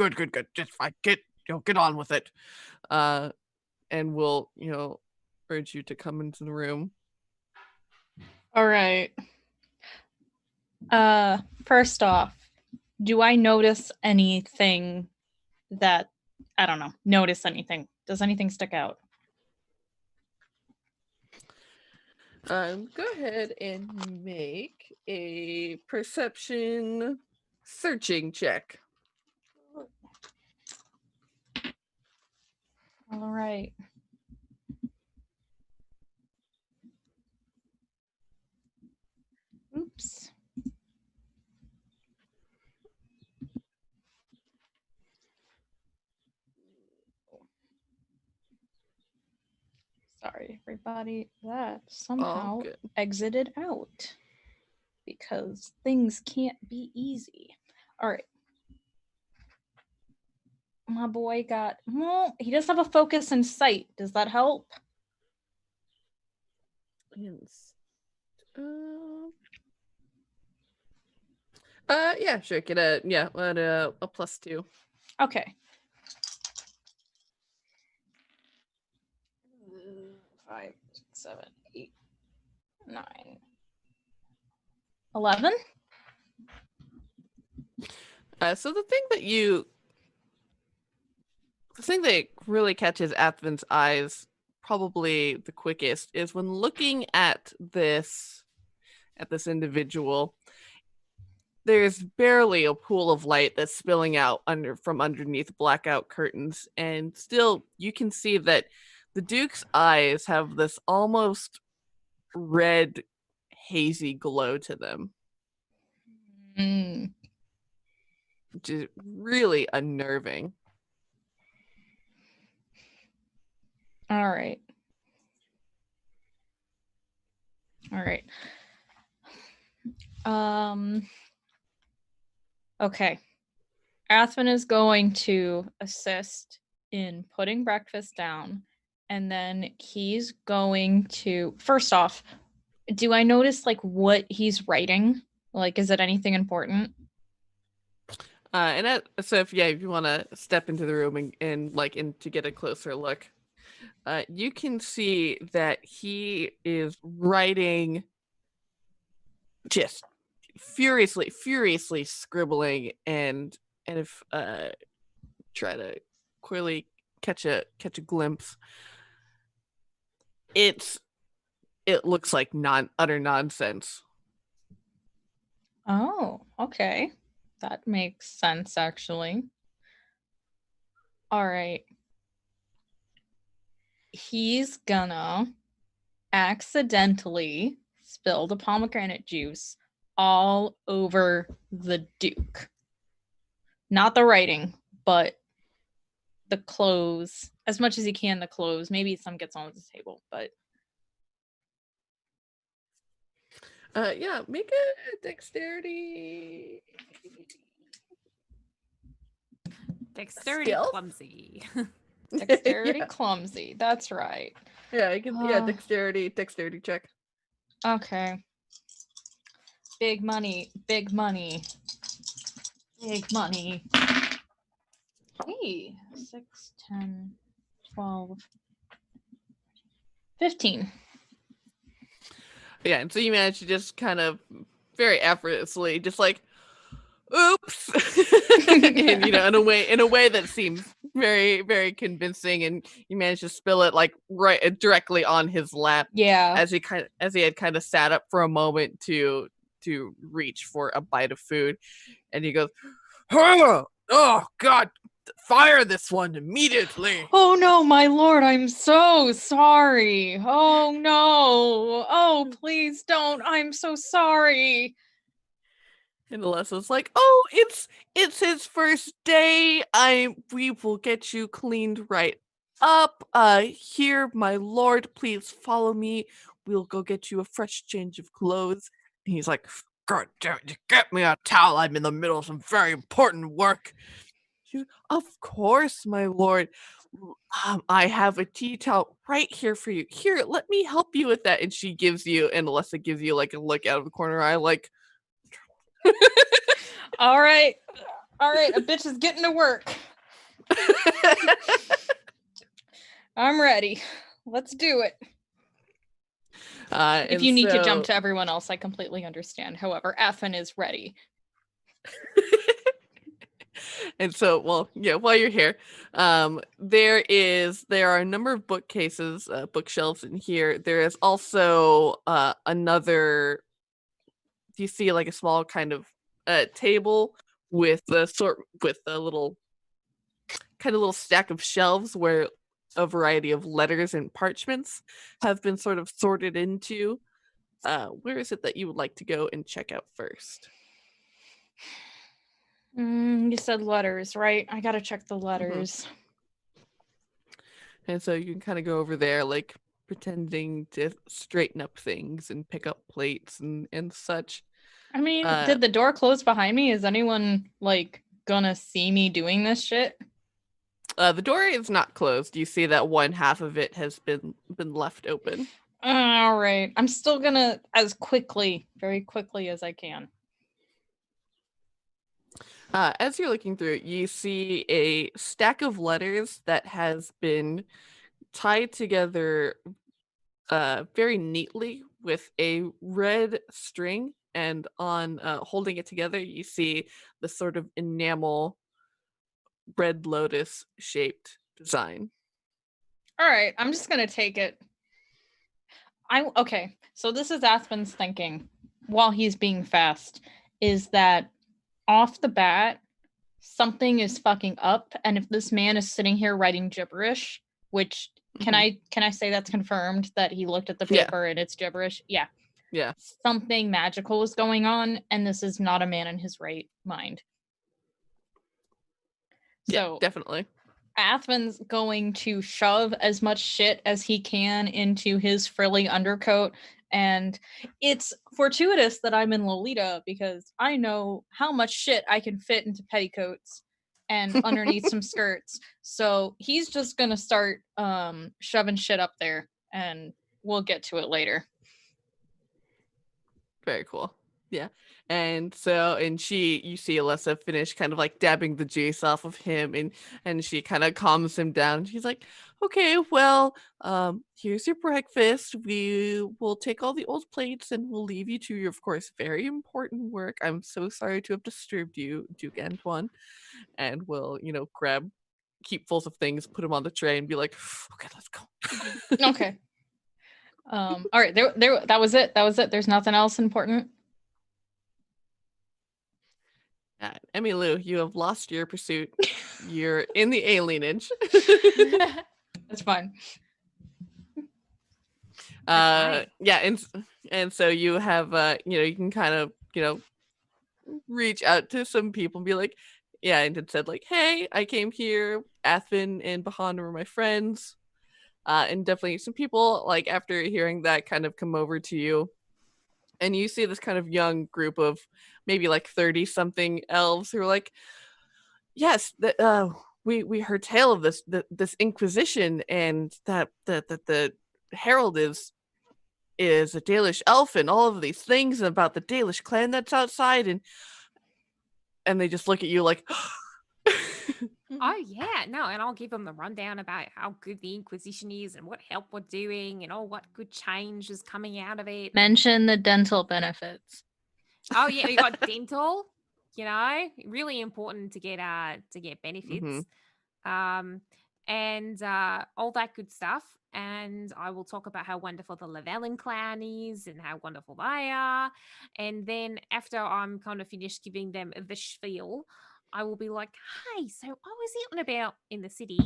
A: Just fine. Get on with it." And we'll, urge you to come into the room.
B: All right. First off, do I notice anything that, I don't know, notice anything? Does anything stick out?
A: Go ahead and make a perception searching check.
B: All right. Oops. Sorry, everybody. That somehow exited out because things can't be easy. All right. My boy got, well, he does have a focus and sight. Does that help?
A: Yeah, sure. Get a +2.
B: Okay. 5, 6, 7, 8, 9, 11.
A: So the thing that really catches Athven's eyes probably the quickest is when looking at this individual. There's barely a pool of light that's spilling out from underneath blackout curtains, and still you can see that the Duke's eyes have this almost red, hazy glow to them. Which is really unnerving.
B: All right. Okay. Athven is going to assist in putting breakfast down, and then he's going to, first off, do I notice like what he's writing? Like, is it anything important?
A: So if you want to step into the room and to get a closer look, you can see that he is writing, just furiously scribbling, and if try to quickly catch a glimpse. It looks like utter nonsense.
B: Oh, okay. That makes sense, actually. All right. He's gonna accidentally spill the pomegranate juice all over the Duke. Not the writing, but the clothes. As much as he can, the clothes. Maybe some gets on the table, but...
A: Make a dexterity.
D: Dexterity
A: Stealth?
D: clumsy.
B: Dexterity
A: Yeah.
B: clumsy. That's right.
A: Yeah, I can. Dexterity check.
B: Okay. Big money. Big money. Big money. Hey. 6, 10, 12, 15.
A: Yeah, and so you manage to just kind of very effortlessly, just like, oops, and in a way that seems very, very convincing, and you manage to spill it like right directly on his lap.
B: Yeah.
A: As he had kind of sat up for a moment to reach for a bite of food, and he goes, "Oh God, fire this one immediately!"
B: Oh no, my lord, I'm so sorry. Oh no. Oh, please don't. I'm so sorry.
A: And Alessa's like, "Oh, it's his first day. We will get you cleaned right up. Here, my lord, please follow me. We'll go get you a fresh change of clothes." And he's like, "God damn it, get me a towel. I'm in the middle of some very important work." She's, "Of course, my lord. I have a tea towel right here for you. Here, let me help you with that." And Alessa gives you like a look out of the corner eye, like,
B: All right. A bitch is getting to work. I'm ready. Let's do it. If you need to jump to everyone else, I completely understand. However, Athven is ready.
A: And so, while you're here, there are a number of bookcases, bookshelves in here. There is also another. You see like a small kind of table with a little stack of shelves where a variety of letters and parchments have been sort of sorted into. Where is it that you would like to go and check out first?
B: You said letters, right? I gotta check the letters.
A: And so you can kind of go over there, like pretending to straighten up things and pick up plates and such.
B: I mean, did the door close behind me? Is anyone like gonna see me doing this shit?
A: The door is not closed. You see that one half of it has been left open.
B: All right. I'm still gonna, very quickly as I can.
A: As you're looking through it, you see a stack of letters that has been tied together very neatly with a red string, and on holding it together, you see the sort of enamel red lotus shaped design.
B: All right, I'm just gonna take it. Okay, so this is Athven's thinking while he's being fast, is that off the bat, something is fucking up, and if this man is sitting here writing gibberish, which can I say that's confirmed that he looked at the paper and it's gibberish? Yeah. Something magical is going on, and this is not a man in his right mind. So
A: definitely.
B: Athven's going to shove as much shit as he can into his frilly undercoat, and it's fortuitous that I'm in Lolita because I know how much shit I can fit into petticoats and underneath some skirts. So he's just gonna start shoving shit up there, and we'll get to it later.
A: Very cool. Yeah. And you see Alessa finish kind of like dabbing the juice off of him, and she kind of calms him down. She's like, okay, well, here's your breakfast. We will take all the old plates and we'll leave you to your, of course, very important work. I'm so sorry to have disturbed you, Duke Antoine. And we'll, grab keepfuls of things, put them on the tray, and be like, okay, let's go.
B: Okay. All right. There. That was it. There's nothing else important.
A: Emmylou, you have lost your pursuit. You're in the alienage.
B: That's fine.
A: Yeah, and so you have you can kind of reach out to some people and be like, yeah, and it said like, hey, I came here. Athven and Bahan were my friends, and definitely some people like after hearing that kind of come over to you, and you see this kind of young group of maybe like 30 something elves who are like, yes, we heard tale of this Inquisition, and that the herald is a Dalish elf, and all of these things about the Dalish clan that's outside, and they just look at you like,
D: Oh yeah, no, and I'll give them the rundown about how good the Inquisition is and what help we're doing and what good change is coming out of it.
B: Mention the dental benefits.
D: Oh yeah, we got dental. Really important to get benefits, and all that good stuff. And I will talk about how wonderful the Llewellyn clan is and how wonderful they are. And then after I'm kind of finished giving them the spiel, I will be like, hey, so I was out and about in the city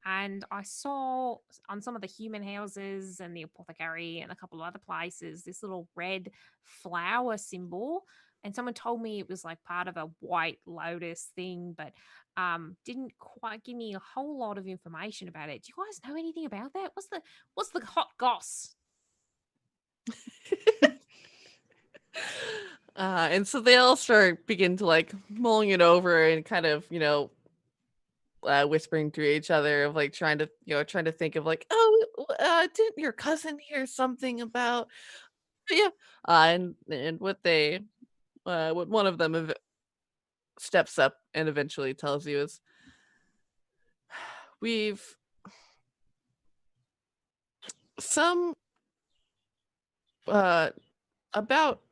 D: and I saw on some of the human houses and the apothecary and a couple of other places this little red flower symbol. And someone told me it was like part of a white lotus thing, but didn't quite give me a whole lot of information about it. Do you guys know anything about that? What's the hot goss?
A: And so they all begin to like mulling it over and kind of whispering to each other of like trying to think of like, oh, didn't your cousin hear something about? But yeah, and what one of them steps up and eventually tells you is, we've some about about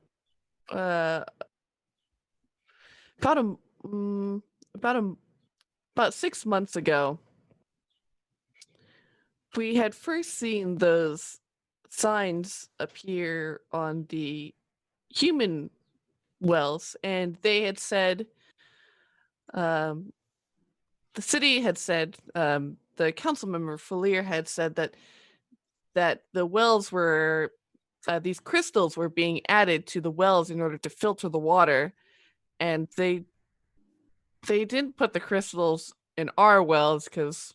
A: 6 months ago, we had first seen those signs appear on the human wells, and they had said, the city had said, the council member Falir had said that the wells were, these crystals were being added to the wells in order to filter the water, and they didn't put the crystals in our wells because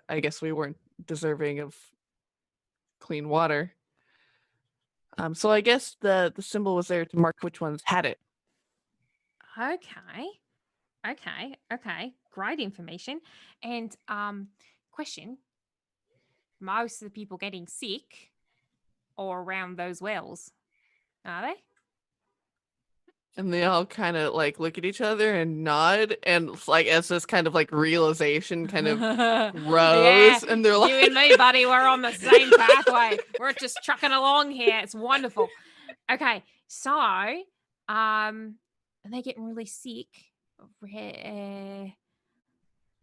A: I guess we weren't deserving of clean water. So I guess the symbol was there to mark which ones had it.
D: Okay. Great information. And question: most of the people getting sick are around those wells, are they?
A: And they all kind of like look at each other and nod, and like as this kind of like realization kind of grows, and they're like,
D: you and me, buddy, we're on the same pathway. We're just trucking along here. It's wonderful. Okay, so and they're getting really sick. And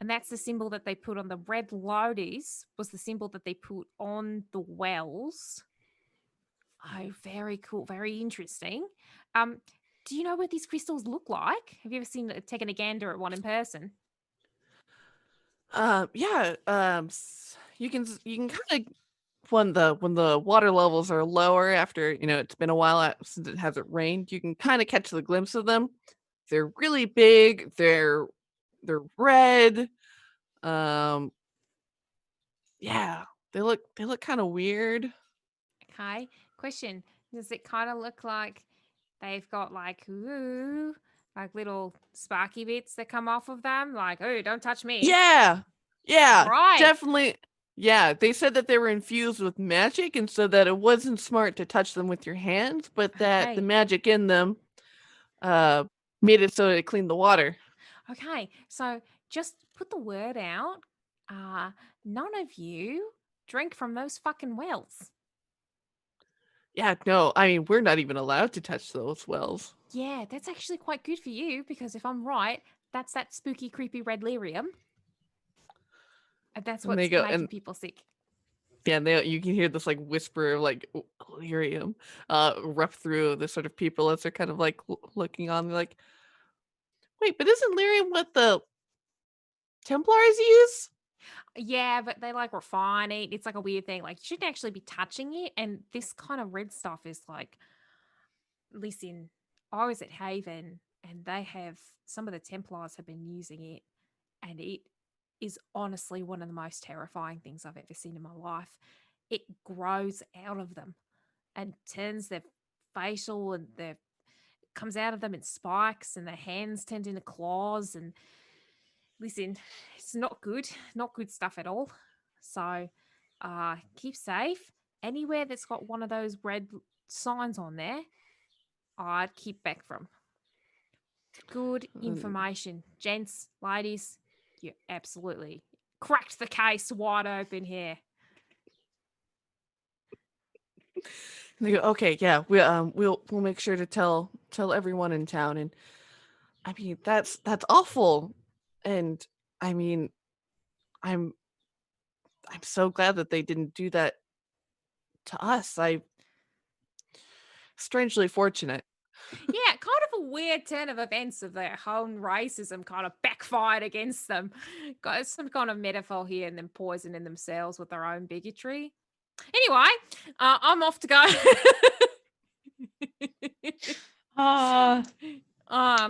D: that's the symbol that they put on the red lotus, was the symbol that they put on the wells. Oh, very cool. Very interesting. Do you know what these crystals look like? Have you ever taken a gander at one in person?
A: Yeah. You can kind of, when the water levels are lower after it's been a while since it hasn't rained, you can kind of catch the glimpse of them. They're really big. They're red. Yeah, they look kind of weird.
D: Okay. Question: does it kind of look like they've got like little sparky bits that come off of them? Like, oh, don't touch me.
A: Yeah,
D: Right.
A: definitely. Yeah, they said that they were infused with magic, and so that it wasn't smart to touch them with your hands, but that the
D: Okay.
A: magic in them uh made it so it cleaned the water.
D: Okay, so just put the word out. None of you drink from those fucking wells.
A: Yeah, no, I mean, we're not even allowed to touch those wells.
D: Yeah, that's actually quite good for you because if I'm right, that's that spooky, creepy red lyrium. And that's
A: And they
D: what's
A: go,
D: making
A: and
D: people sick.
A: yeah, and you can hear this like whisper of like delirium rough through the sort of people as they're kind of like looking on. They're like, wait, but isn't lyrium what the Templars use?
D: Yeah, but they like refine it. It's like a weird thing. Like you shouldn't actually be touching it. And this kind of red stuff is like, listen, I was at Haven and they have some of the Templars have been using it, and it is honestly one of the most terrifying things I've ever seen in my life. It grows out of them and turns their facial and their comes out of them in spikes, and their hands turned into claws. And listen, it's not good stuff at all. So keep safe. Anywhere that's got one of those red signs on there, I'd keep back from. Good information. Gents, ladies, you absolutely cracked the case wide open here.
A: And they go, okay, yeah, we'll make sure to tell everyone in town. And I mean, that's awful. And I mean, I'm so glad that they didn't do that to us. I strangely fortunate.
D: Yeah, kind of a weird turn of events of their own racism kind of backfired against them. Got some kind of metaphor here and then poisoning themselves with their own bigotry. Anyway, I'm off to go.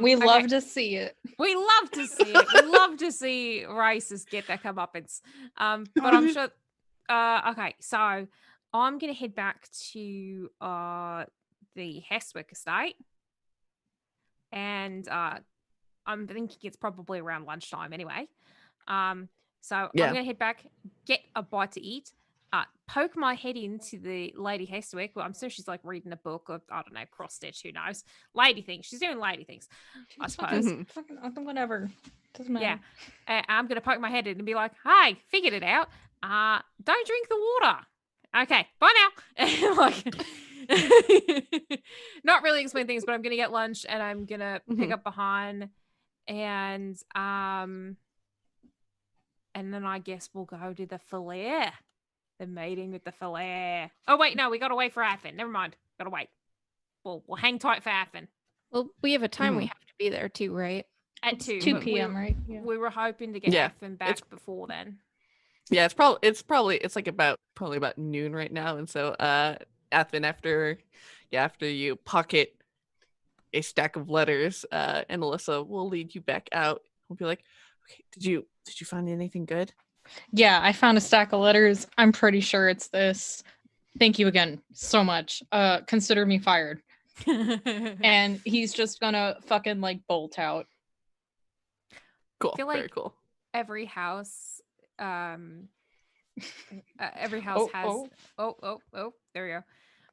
B: We
D: okay.
B: love to see it.
D: We love to see it. We love to see races get their comeuppance. But I'm sure. Okay, so I'm gonna head back to the Hestwick estate, and I'm thinking it's probably around lunchtime anyway. So I'm
A: Yeah.
D: gonna head back, get a bite to eat, poke my head into the Lady Hestwick. Well, I'm sure she's like reading a book of, I don't know, cross stitch, who knows. Lady things. She's doing lady things, I suppose.
B: Fucking whatever. Doesn't matter.
D: Yeah. I'm gonna poke my head in and be like, hey, figured it out. Don't drink the water. Okay, bye now. Like not really explain things, but I'm gonna get lunch and I'm gonna pick up Bahan, and then I guess we'll go to the Filaire. The meeting with the Filaire. Oh wait, no, we gotta wait for Athven. Never mind. Gotta wait. We'll hang tight for Athven.
C: Well, we have a time we have to be there too, right?
D: At 2.
B: 2 p.m., right?
D: Yeah. We were hoping to get Athven back before then.
A: Yeah, it's like probably about noon right now. And so Athven, after you pocket a stack of letters, and Alyssa will lead you back out. We'll be like, okay, did you find anything good?
B: Yeah, I found a stack of letters. I'm pretty sure it's this. Thank you again so much. Consider me fired. And he's just gonna fucking like bolt out.
A: Cool.
D: I feel
A: Very
D: like
A: cool.
D: every house has there we go.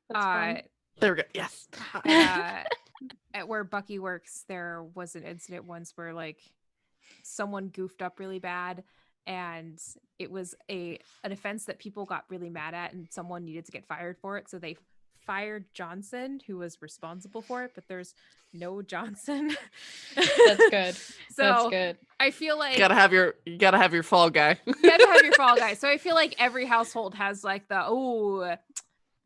B: That's fun.
A: There we go. Yes.
D: At where Bucky works, there was an incident once where like someone goofed up really bad, and it was an offense that people got really mad at, and someone needed to get fired for it, so they fired Johnson, who was responsible for it, but there's no Johnson.
B: That's good.
D: So
B: that's good.
D: I feel like
A: you gotta have your fall guy.
D: you have to have your fall guy. So I feel like every household has like the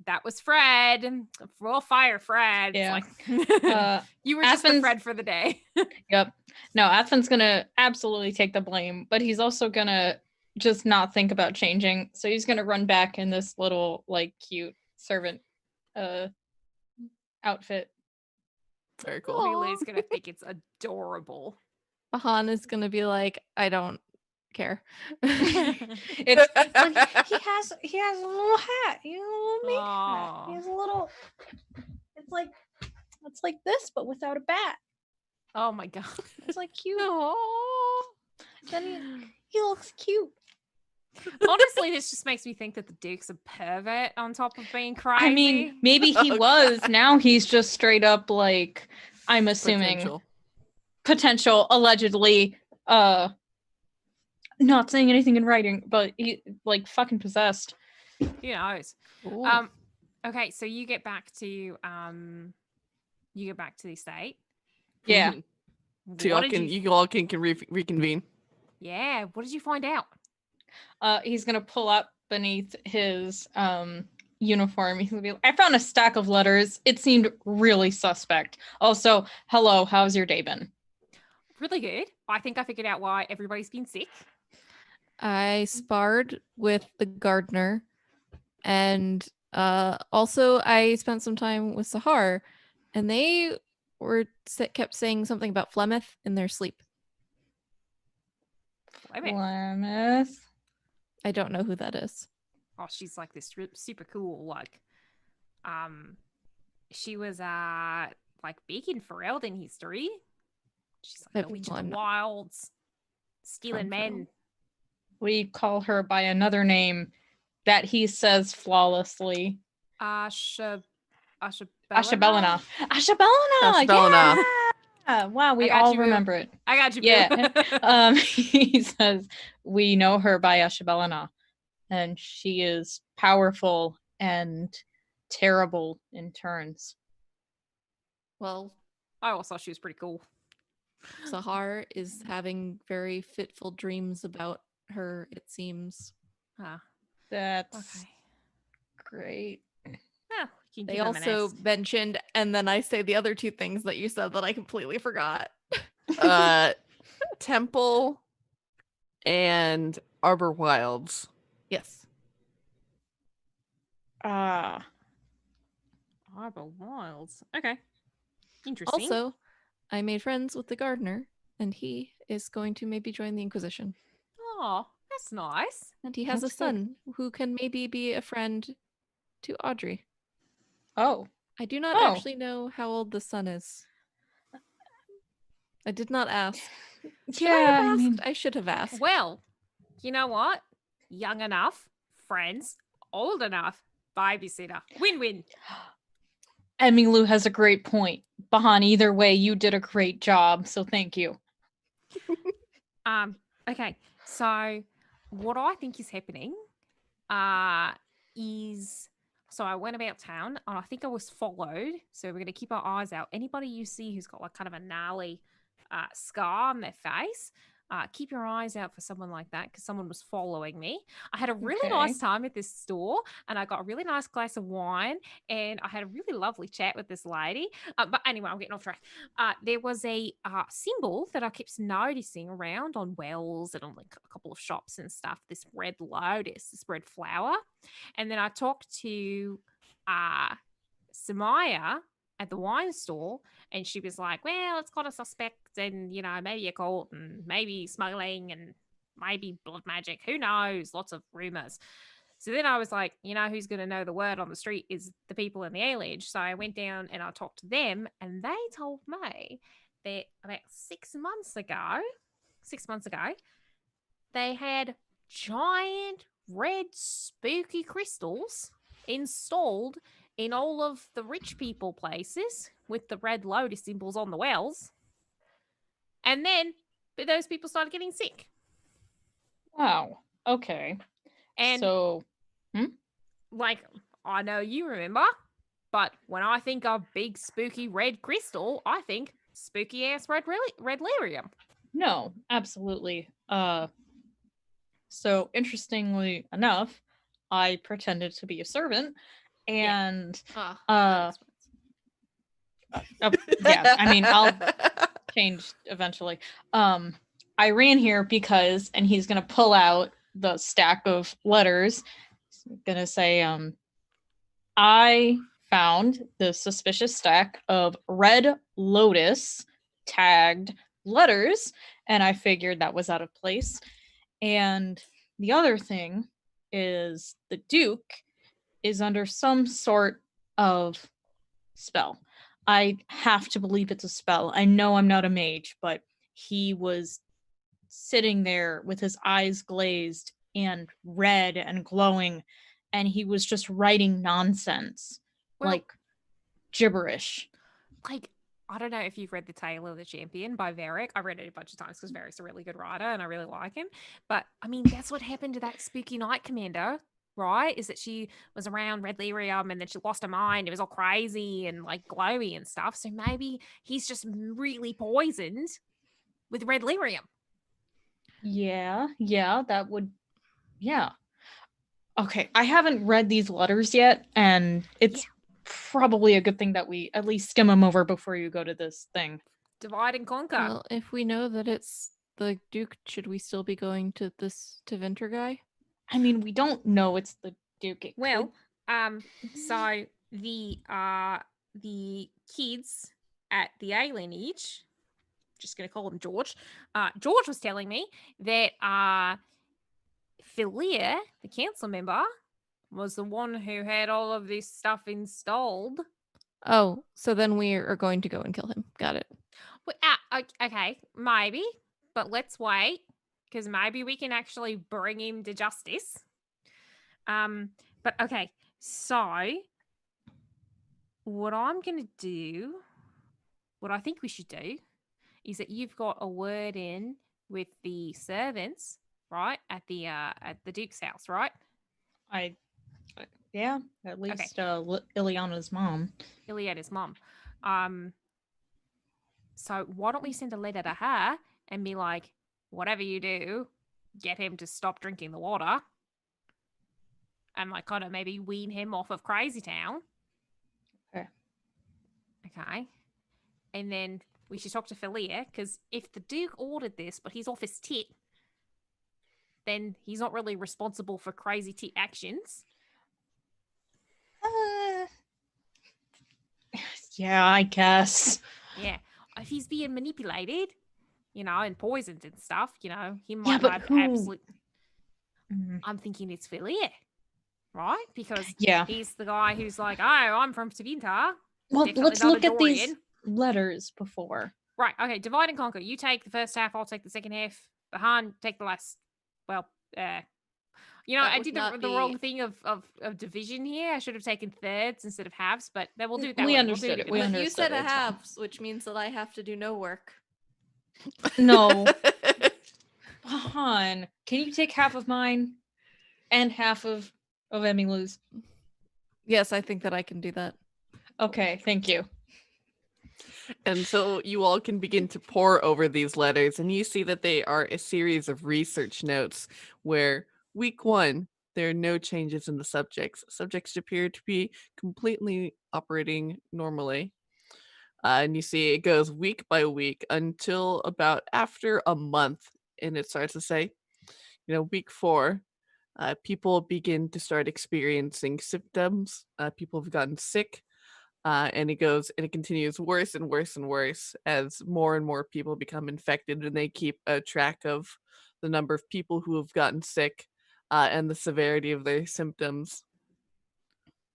D: that was Fred. We'll fire Fred.
B: Yeah.
D: It's like, you were just the
B: Athven's-
D: Fred for the day.
B: Yep. No, Athven's gonna absolutely take the blame, but he's also gonna just not think about changing. So he's gonna run back in this little like cute servant outfit.
A: Very cool.
D: Emmylou's gonna think it's adorable.
C: Bahan is gonna be like, I don't care.
B: It's like he has a little hat. He has a little mink hat.
D: Aw.
B: He has a little. It's like this, but without a bat.
D: Oh my god.
B: It's like cute.
C: Oh,
B: Then he looks cute.
D: Honestly, this just makes me think that the Duke's a pervert on top of being crazy.
B: I mean, maybe he
A: Oh,
B: was.
A: God.
B: Now he's just straight up like, I'm assuming potential, allegedly, not saying anything in writing, but he like fucking possessed.
D: Who knows?
A: Cool.
D: Okay, so you get back to the estate.
B: Yeah.
A: Mhm. So you all can reconvene.
D: Yeah, what did you find out?
B: He's gonna pull up beneath his uniform. He's gonna be like, I found a stack of letters. It seemed really suspect. Also, hello, how's your day been?
D: Really good. I think I figured out why everybody's been sick.
C: I sparred with the gardener, and also I spent some time with Saharr, and they kept saying something about Flemeth in their sleep.
B: Flemeth.
C: I don't know who that is.
D: Oh, she's like this super cool, like, she was like big in Ferelden history. She's like the Witch of the Wilds, stealing men.
B: We call her by another name that he says flawlessly.
D: Ashabellina.
B: Ashabellina.
A: Ashabellina.
B: Yeah. Wow, we
D: I got
B: all
D: you, Boo.
B: remember it.
D: I got you.
B: Yeah. He says we know her by Ashabellina, and she is powerful and terrible in turns.
C: Well,
D: I always thought she was pretty cool.
C: Saharr is having very fitful dreams about her, it seems.
B: That's
D: Okay.
B: great.
D: Yeah, you can
C: They
D: give them an
C: also
D: S.
C: mentioned, and then I say the other two things that you said that I completely forgot.
A: Temple and Arbor Wilds.
C: Yes.
D: Arbor Wilds. Okay. Interesting.
C: Also, I made friends with the gardener, and he is going to maybe join the Inquisition.
D: Oh, that's nice.
C: And he has
B: That's
C: a son who can maybe be a friend to Audrey.
B: Oh.
C: I do not actually know how old the son is. I did not ask. I should have asked.
D: Well, you know what? Young enough, friends, old enough, babysitter. Win-win.
B: Emmylou has a great point. Bahan, either way, you did a great job, so thank you.
D: Okay, so what I think is happening is, so I went about town and I think I was followed. So we're going to keep our eyes out. Anybody you see who's got like kind of a gnarly scar on their face, keep your eyes out for someone like that because someone was following me. I had a really nice time at this store and I got a really nice glass of wine and I had a really lovely chat with this lady. But anyway, I'm getting off track. There was a symbol that I kept noticing around on wells and on like a couple of shops and stuff, this red lotus, this red flower. And then I talked to Samaya at the wine store, and she was like, well, it's got a suspect and, you know, maybe a cult and maybe smuggling and maybe blood magic. Who knows? Lots of rumors. So then I was like, you know, who's going to know the word on the street is the people in the A-Lodge. So I went down and I talked to them, and they told me that about 6 months ago, they had giant red spooky crystals installed in all of the rich people places with the red lotus symbols on the wells. And then those people started getting sick.
B: Wow. Okay.
D: And
B: so,
D: like, I know you remember, but when I think of big spooky red crystal, I think spooky ass red lyrium.
B: No, absolutely. So interestingly enough, I pretended to be a servant, and yeah, I mean, I'll change eventually. I ran here because, and he's gonna pull out the stack of letters. He's gonna say, I found the suspicious stack of red lotus tagged letters, and I figured that was out of place. And the other thing is the Duke is under some sort of spell. I have to believe it's a spell. I know I'm not a mage, but he was sitting there with his eyes glazed and red and glowing, and he was just writing nonsense,
D: Well-
B: like gibberish.
D: Like, I don't know if you've read The Tale of the Champion by Varric. I read it a bunch of times because Varric's a really good writer and I really like him. But I mean, that's what happened to that spooky night commander, right? Is that she was around Red Lyrium and then she lost her mind. It was all crazy and like glowy and stuff. So maybe he's just really poisoned with Red Lyrium.
B: Yeah, that would, yeah. Okay, I haven't read these letters yet, and it's probably a good thing that we at least skim them over before you go to this thing.
D: Divide and conquer.
C: Well, if we know that it's the Duke, should we still be going to Venture guy?
B: I mean, we don't know it's the Duke. It
D: Well,
B: could-
D: so the kids at the alienage, just gonna call him George. George was telling me that Philia, the council member, was the one who had all of this stuff installed.
C: Oh, so then we are going to go and kill him. Got it.
D: Okay, maybe, but let's wait because maybe we can actually bring him to justice. But okay, so what I'm gonna do, what I think we should do, is that you've got a word in with the servants, right, at the Duke's house, right?
B: Yeah, at least Ileana's mom.
D: Ileana's mom. So why don't we send a letter to her and be like, whatever you do, get him to stop drinking the water. And like kind of maybe wean him off of Crazy Town. Okay. And then we should talk to Philia, because if the Duke ordered this, but he's off his tit, then he's not really responsible for crazy tit actions.
B: Yeah, I guess.
D: Yeah. If he's being manipulated, and poisoned and stuff, he
B: Yeah,
D: might
B: but
D: have
B: who?
D: absolute. I'm thinking it's Philia, right? Because
B: Yeah.
D: he's the guy who's like, oh, I'm from Tavinta.
B: Well,
D: Definitely
B: let's
D: not a
B: look at these
D: Dorian.
B: letters before.
D: Right. Okay. Divide and conquer. You take the first half. I'll take the second half. Bahan, take the last. Well,
A: That
D: I
A: would
D: did
A: not
D: the wrong
A: be-
D: thing of division here. I should have taken thirds instead of halves, but then we'll do it that
B: We
D: way.
B: understood it. We
C: But you
B: understood
C: said
B: it,
C: a
B: it's fine.
C: halves, which means that I have to do no work.
B: No. Han, can you take half of mine and half of Emmylou's?
C: Yes, I think that I can do that.
B: Okay, thank you.
A: And so you all can begin to pore over these letters, and you see that they are a series of research notes where week 1, there are no changes in the subjects. Subjects appear to be completely operating normally. And you see it goes week by week until about after a month, and it starts to say, week 4, people begin to start experiencing symptoms. People have gotten sick. And it continues worse and worse and worse as more and more people become infected, and they keep a track of the number of people who have gotten sick and the severity of their symptoms.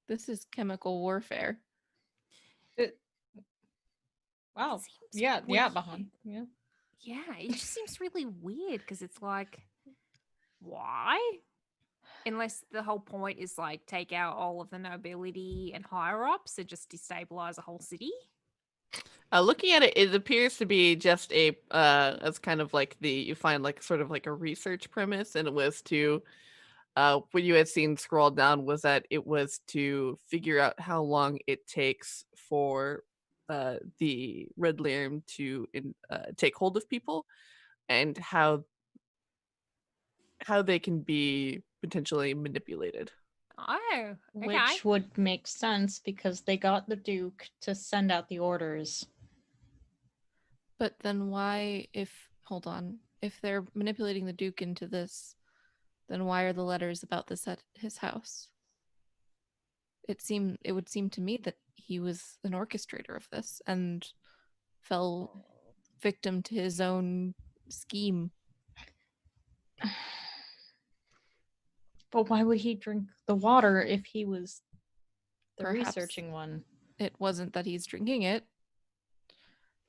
C: This is chemical warfare.
B: Wow.
D: Seems
B: Yeah,
D: weird.
B: Bahan. Yeah.
D: Yeah, it just seems really weird because it's like, why? Unless the whole point is like take out all of the nobility and higher ups and just destabilize a whole city.
A: Looking at it, it appears to be just as kind of like you find like sort of like a research premise, and it was to, what you had seen scrolled down was that it was to figure out how long it takes for the red lyrium to take hold of people, and how they can be potentially manipulated.
D: Oh, okay.
B: Which would make sense because they got the Duke to send out the orders.
C: But then why, hold on, if they're manipulating the Duke into this, then why are the letters about this at his house? It would seem to me that he was an orchestrator of this and fell victim to his own scheme.
B: But why would he drink the water if he was the
C: Perhaps
B: researching one?
C: It wasn't that he's drinking it.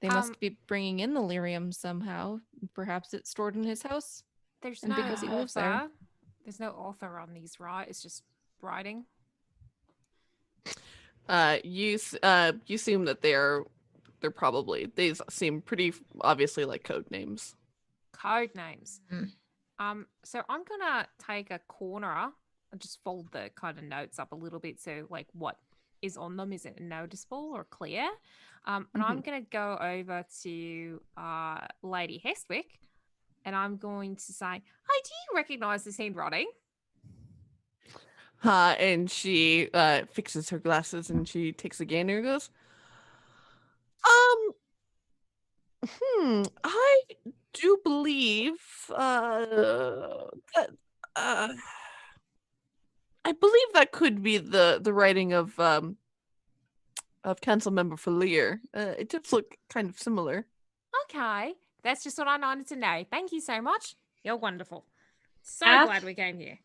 C: They must be bringing in the lyrium somehow. Perhaps it's stored in his house.
D: There's
C: And
D: no
C: because he lives there.
D: offer There's no author on these, right? It's just writing.
A: You assume that they're probably, they seem pretty obviously like code names.
D: Code names.
B: Mm.
D: So I'm gonna take a corner and just fold the kind of notes up a little bit so like what is on them isn't noticeable or clear. And I'm gonna go over to Lady Hestwick and I'm going to say, "Hey, do you recognize this handwriting?"
A: And she fixes her glasses and she takes a gander and goes, I do believe that I believe that could be the writing of council member Falier. It does look kind of similar.
D: Okay, that's just what I wanted to know. Thank you so much. You're wonderful. So glad we came here.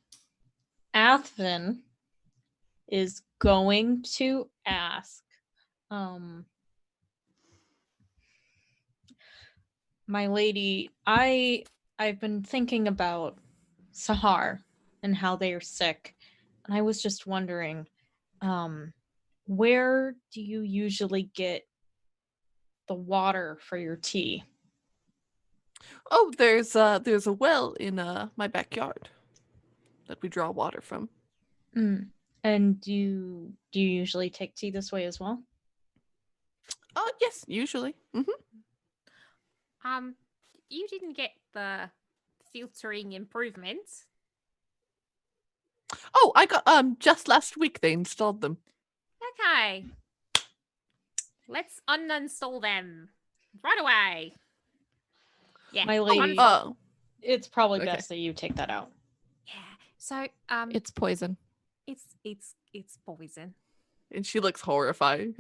B: Athven is going to ask, my lady, I've been thinking about Saharr and how they are sick, and I was just wondering, where do you usually get the water for your tea?
A: Oh, there's a well in my backyard that we draw water from.
B: And do you usually take tea this way as well?
A: Oh, yes, usually.
D: You didn't get the filtering improvements.
A: Oh, I got just last week they installed them.
D: Okay. Let's uninstall them right away. Yeah.
B: My lady, it's probably
A: Okay.
B: best that you take that out.
D: Yeah. So
C: It's poison.
D: it's poison.
A: And she looks horrified.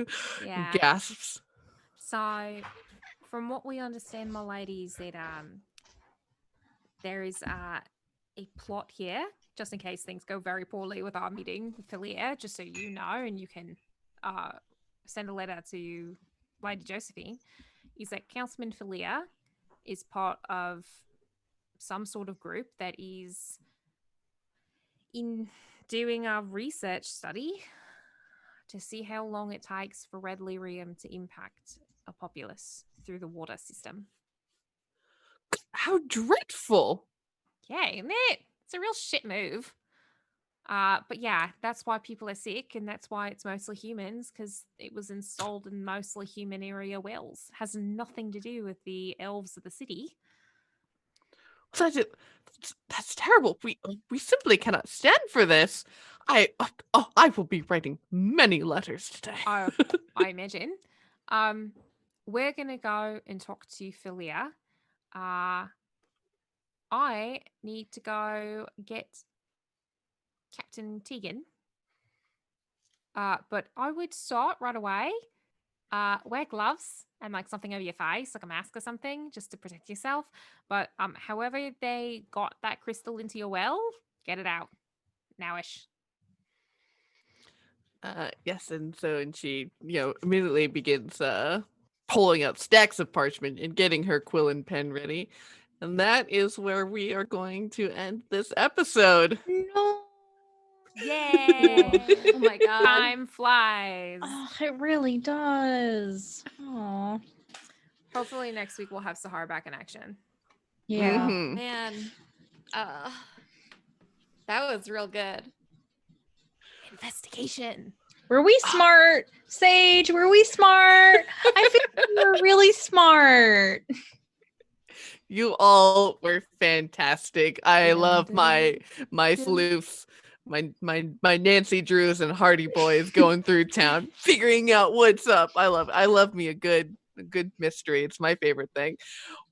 D: Yeah.
A: Gasps.
D: So from what we understand, my lady, is that there is a plot here, just in case things go very poorly with our meeting with Filier, just so you know, and you can send a letter to Lady Josephine, is that Councilman Filier is part of some sort of group that is in doing a research study to see how long it takes for red lyrium to impact a populace through the water system.
A: How dreadful.
D: Yeah, isn't it? It's a real shit move. But yeah, that's why people are sick, and that's why it's mostly humans, because it was installed in mostly human area wells. Has nothing to do with the elves of the city.
A: That's terrible. We simply cannot stand for this. I will be writing many letters today.
D: I imagine. We're gonna go and talk to Philia. I need to go get Captain Tegan. But I would start right away. Wear gloves and like something over your face, like a mask or something, just to protect yourself. But however they got that crystal into your well, get it out nowish.
A: Yes, and she, immediately begins pulling out stacks of parchment and getting her quill and pen ready. And that is where we are going to end this episode.
B: No.
D: Yay!
C: Oh my god.
D: Time flies.
B: Oh, it really does. Oh.
D: Hopefully next week we'll have Saharr back in action.
B: Yeah.
A: Mhm.
C: Man. That was real good.
D: Investigation.
B: Were we smart, Sage? Were we smart? I feel we were really smart.
A: You all were fantastic. I love my sleuths, my Nancy Drews and Hardy boys going through town, figuring out what's up. I love me a good mystery. It's my favorite thing.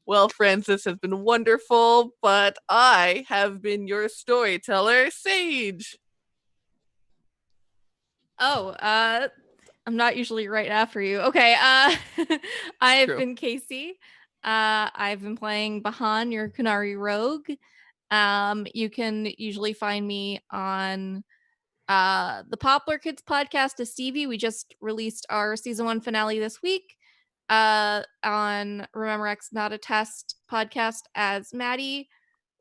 A: Well, friends, this has been wonderful, but I have been your storyteller, Sage.
C: Oh, I'm not usually right after you. Okay, I have
A: True.
C: been Casey. I've been playing Bahan, your Kunari rogue. You can usually find me on the Poplar Kids podcast as Stevie. We just released our season 1 finale this week. On Remember X Not a Test podcast as Maddie.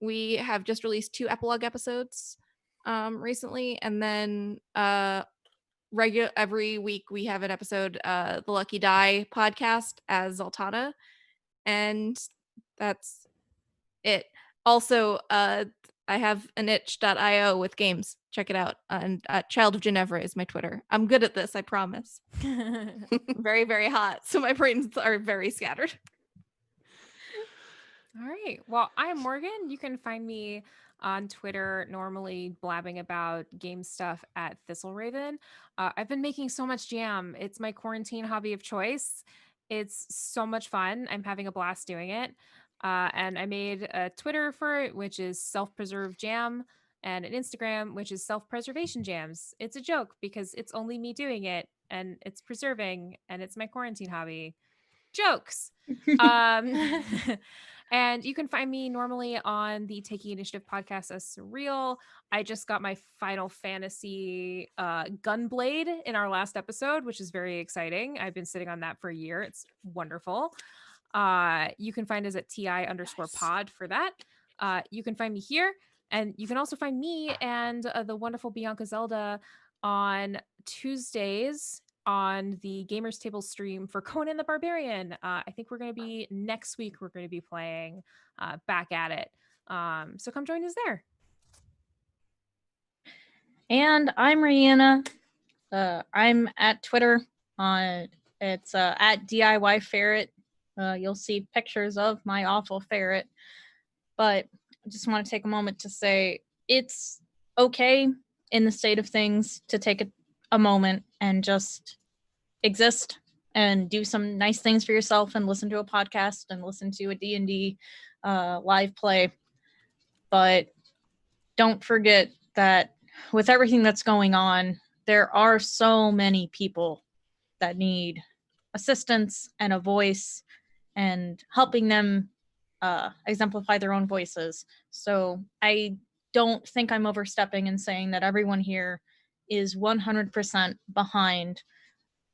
C: we have just released 2 epilogue episodes recently, and then every week we have an episode, the Lucky Die podcast as Zoltana, and that's it. Also, I have an itch.io with games. Check it out. And Child of Ginevra is my Twitter. I'm good at this, I promise. Very, very hot. So my brains are very scattered.
D: All right. Well, I'm Morgan. You can find me on Twitter, normally blabbing about game stuff at Thistleraven. I've been making so much jam. It's my quarantine hobby of choice. It's so much fun. I'm having a blast doing it. And I made a Twitter for it, which is Self-Preserve Jam, and an Instagram, which is Self-Preservation Jams. It's a joke because it's only me doing it, and it's preserving, and it's my quarantine hobby. Jokes. And you can find me normally on the Taking Initiative podcast as Surreal. I just got my Final Fantasy Gunblade in our last episode, which is very exciting. I've been sitting on that for a year. It's wonderful. You can find us at TI_pod for that. You can find me here, and you can also find me and the wonderful Bianca Zelda on Tuesdays on the Gamers Table stream for Conan the Barbarian. I think we're going to be next week. We're going to be playing Back at It. So come join us there.
B: And I'm Riana. I'm at Twitter. It's at DIY Ferret. You'll see pictures of my awful ferret. But I just want to take a moment to say it's okay in the state of things to take a moment and just exist and do some nice things for yourself and listen to a podcast and listen to a D&D live play. But don't forget that with everything that's going on, there are so many people that need assistance and a voice and helping them exemplify their own voices. So I don't think I'm overstepping in saying that everyone here is 100% behind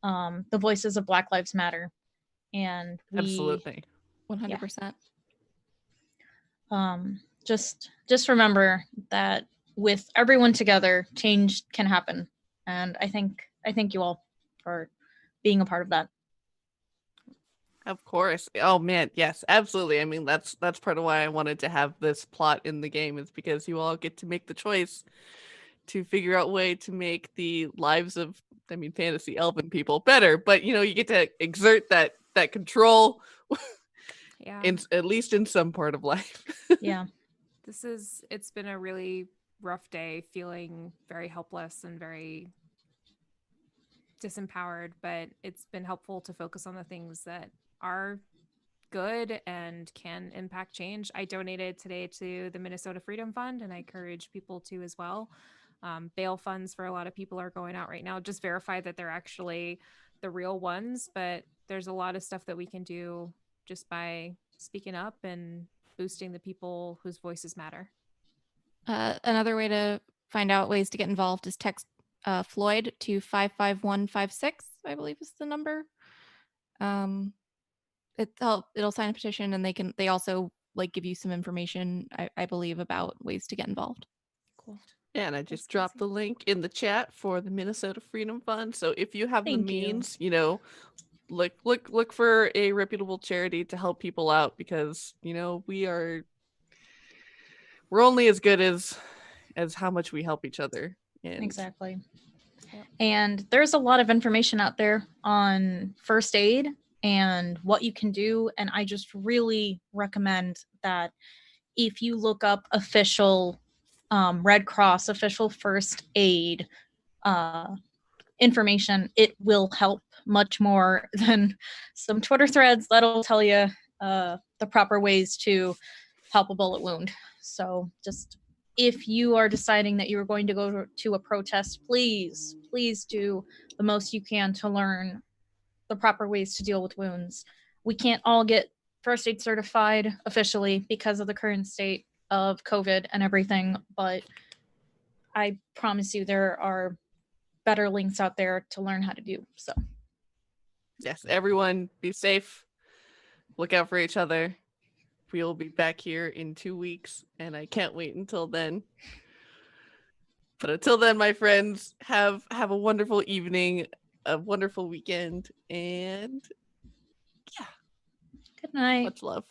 B: the voices of Black Lives Matter. And
A: Absolutely.
C: 100%.
B: Just remember that with everyone together, change can happen. And I thank you all for being a part of that.
A: Of course. Oh man, yes, absolutely. I mean, that's part of why I wanted to have this plot in the game, is because you all get to make the choice to figure out a way to make the lives of, I mean, fantasy elven people better, but you get to exert that control.
D: Yeah.
A: At least in some part of life.
B: Yeah.
D: It's been a really rough day, feeling very helpless and very disempowered, but it's been helpful to focus on the things that are good and can impact change. I donated today to the Minnesota Freedom Fund, and I encourage people to as well. Bail funds for a lot of people are going out right now. Just verify that they're actually the real ones, but there's a lot of stuff that we can do just by speaking up and boosting the people whose voices matter.
C: Another way to find out ways to get involved is text Floyd to 55156, I believe is the number. It'll sign a petition, and they also give you some information, I believe, about ways to get involved.
D: Cool.
A: Yeah, and I just dropped the link in the chat for the Minnesota Freedom Fund. So if you have the means, look for a reputable charity to help people out, because we're only as good as how much we help each other.
B: Exactly.
D: Yep.
B: And there's a lot of information out there on first aid and what you can do, and I just really recommend that if you look up official Red Cross, official first aid information, it will help much more than some Twitter threads that'll tell you the proper ways to help a bullet wound. So just if you are deciding that you're going to go to a protest, please do the most you can to learn the proper ways to deal with wounds. We can't all get first aid certified officially because of the current state of COVID and everything, but I promise you there are better links out there to learn how to do. So
A: yes, everyone be safe, look out for each other, we'll be back here in 2 weeks, and I can't wait until then. But until then, my friends, have a wonderful evening, a wonderful weekend, and
B: Good night.
A: much love.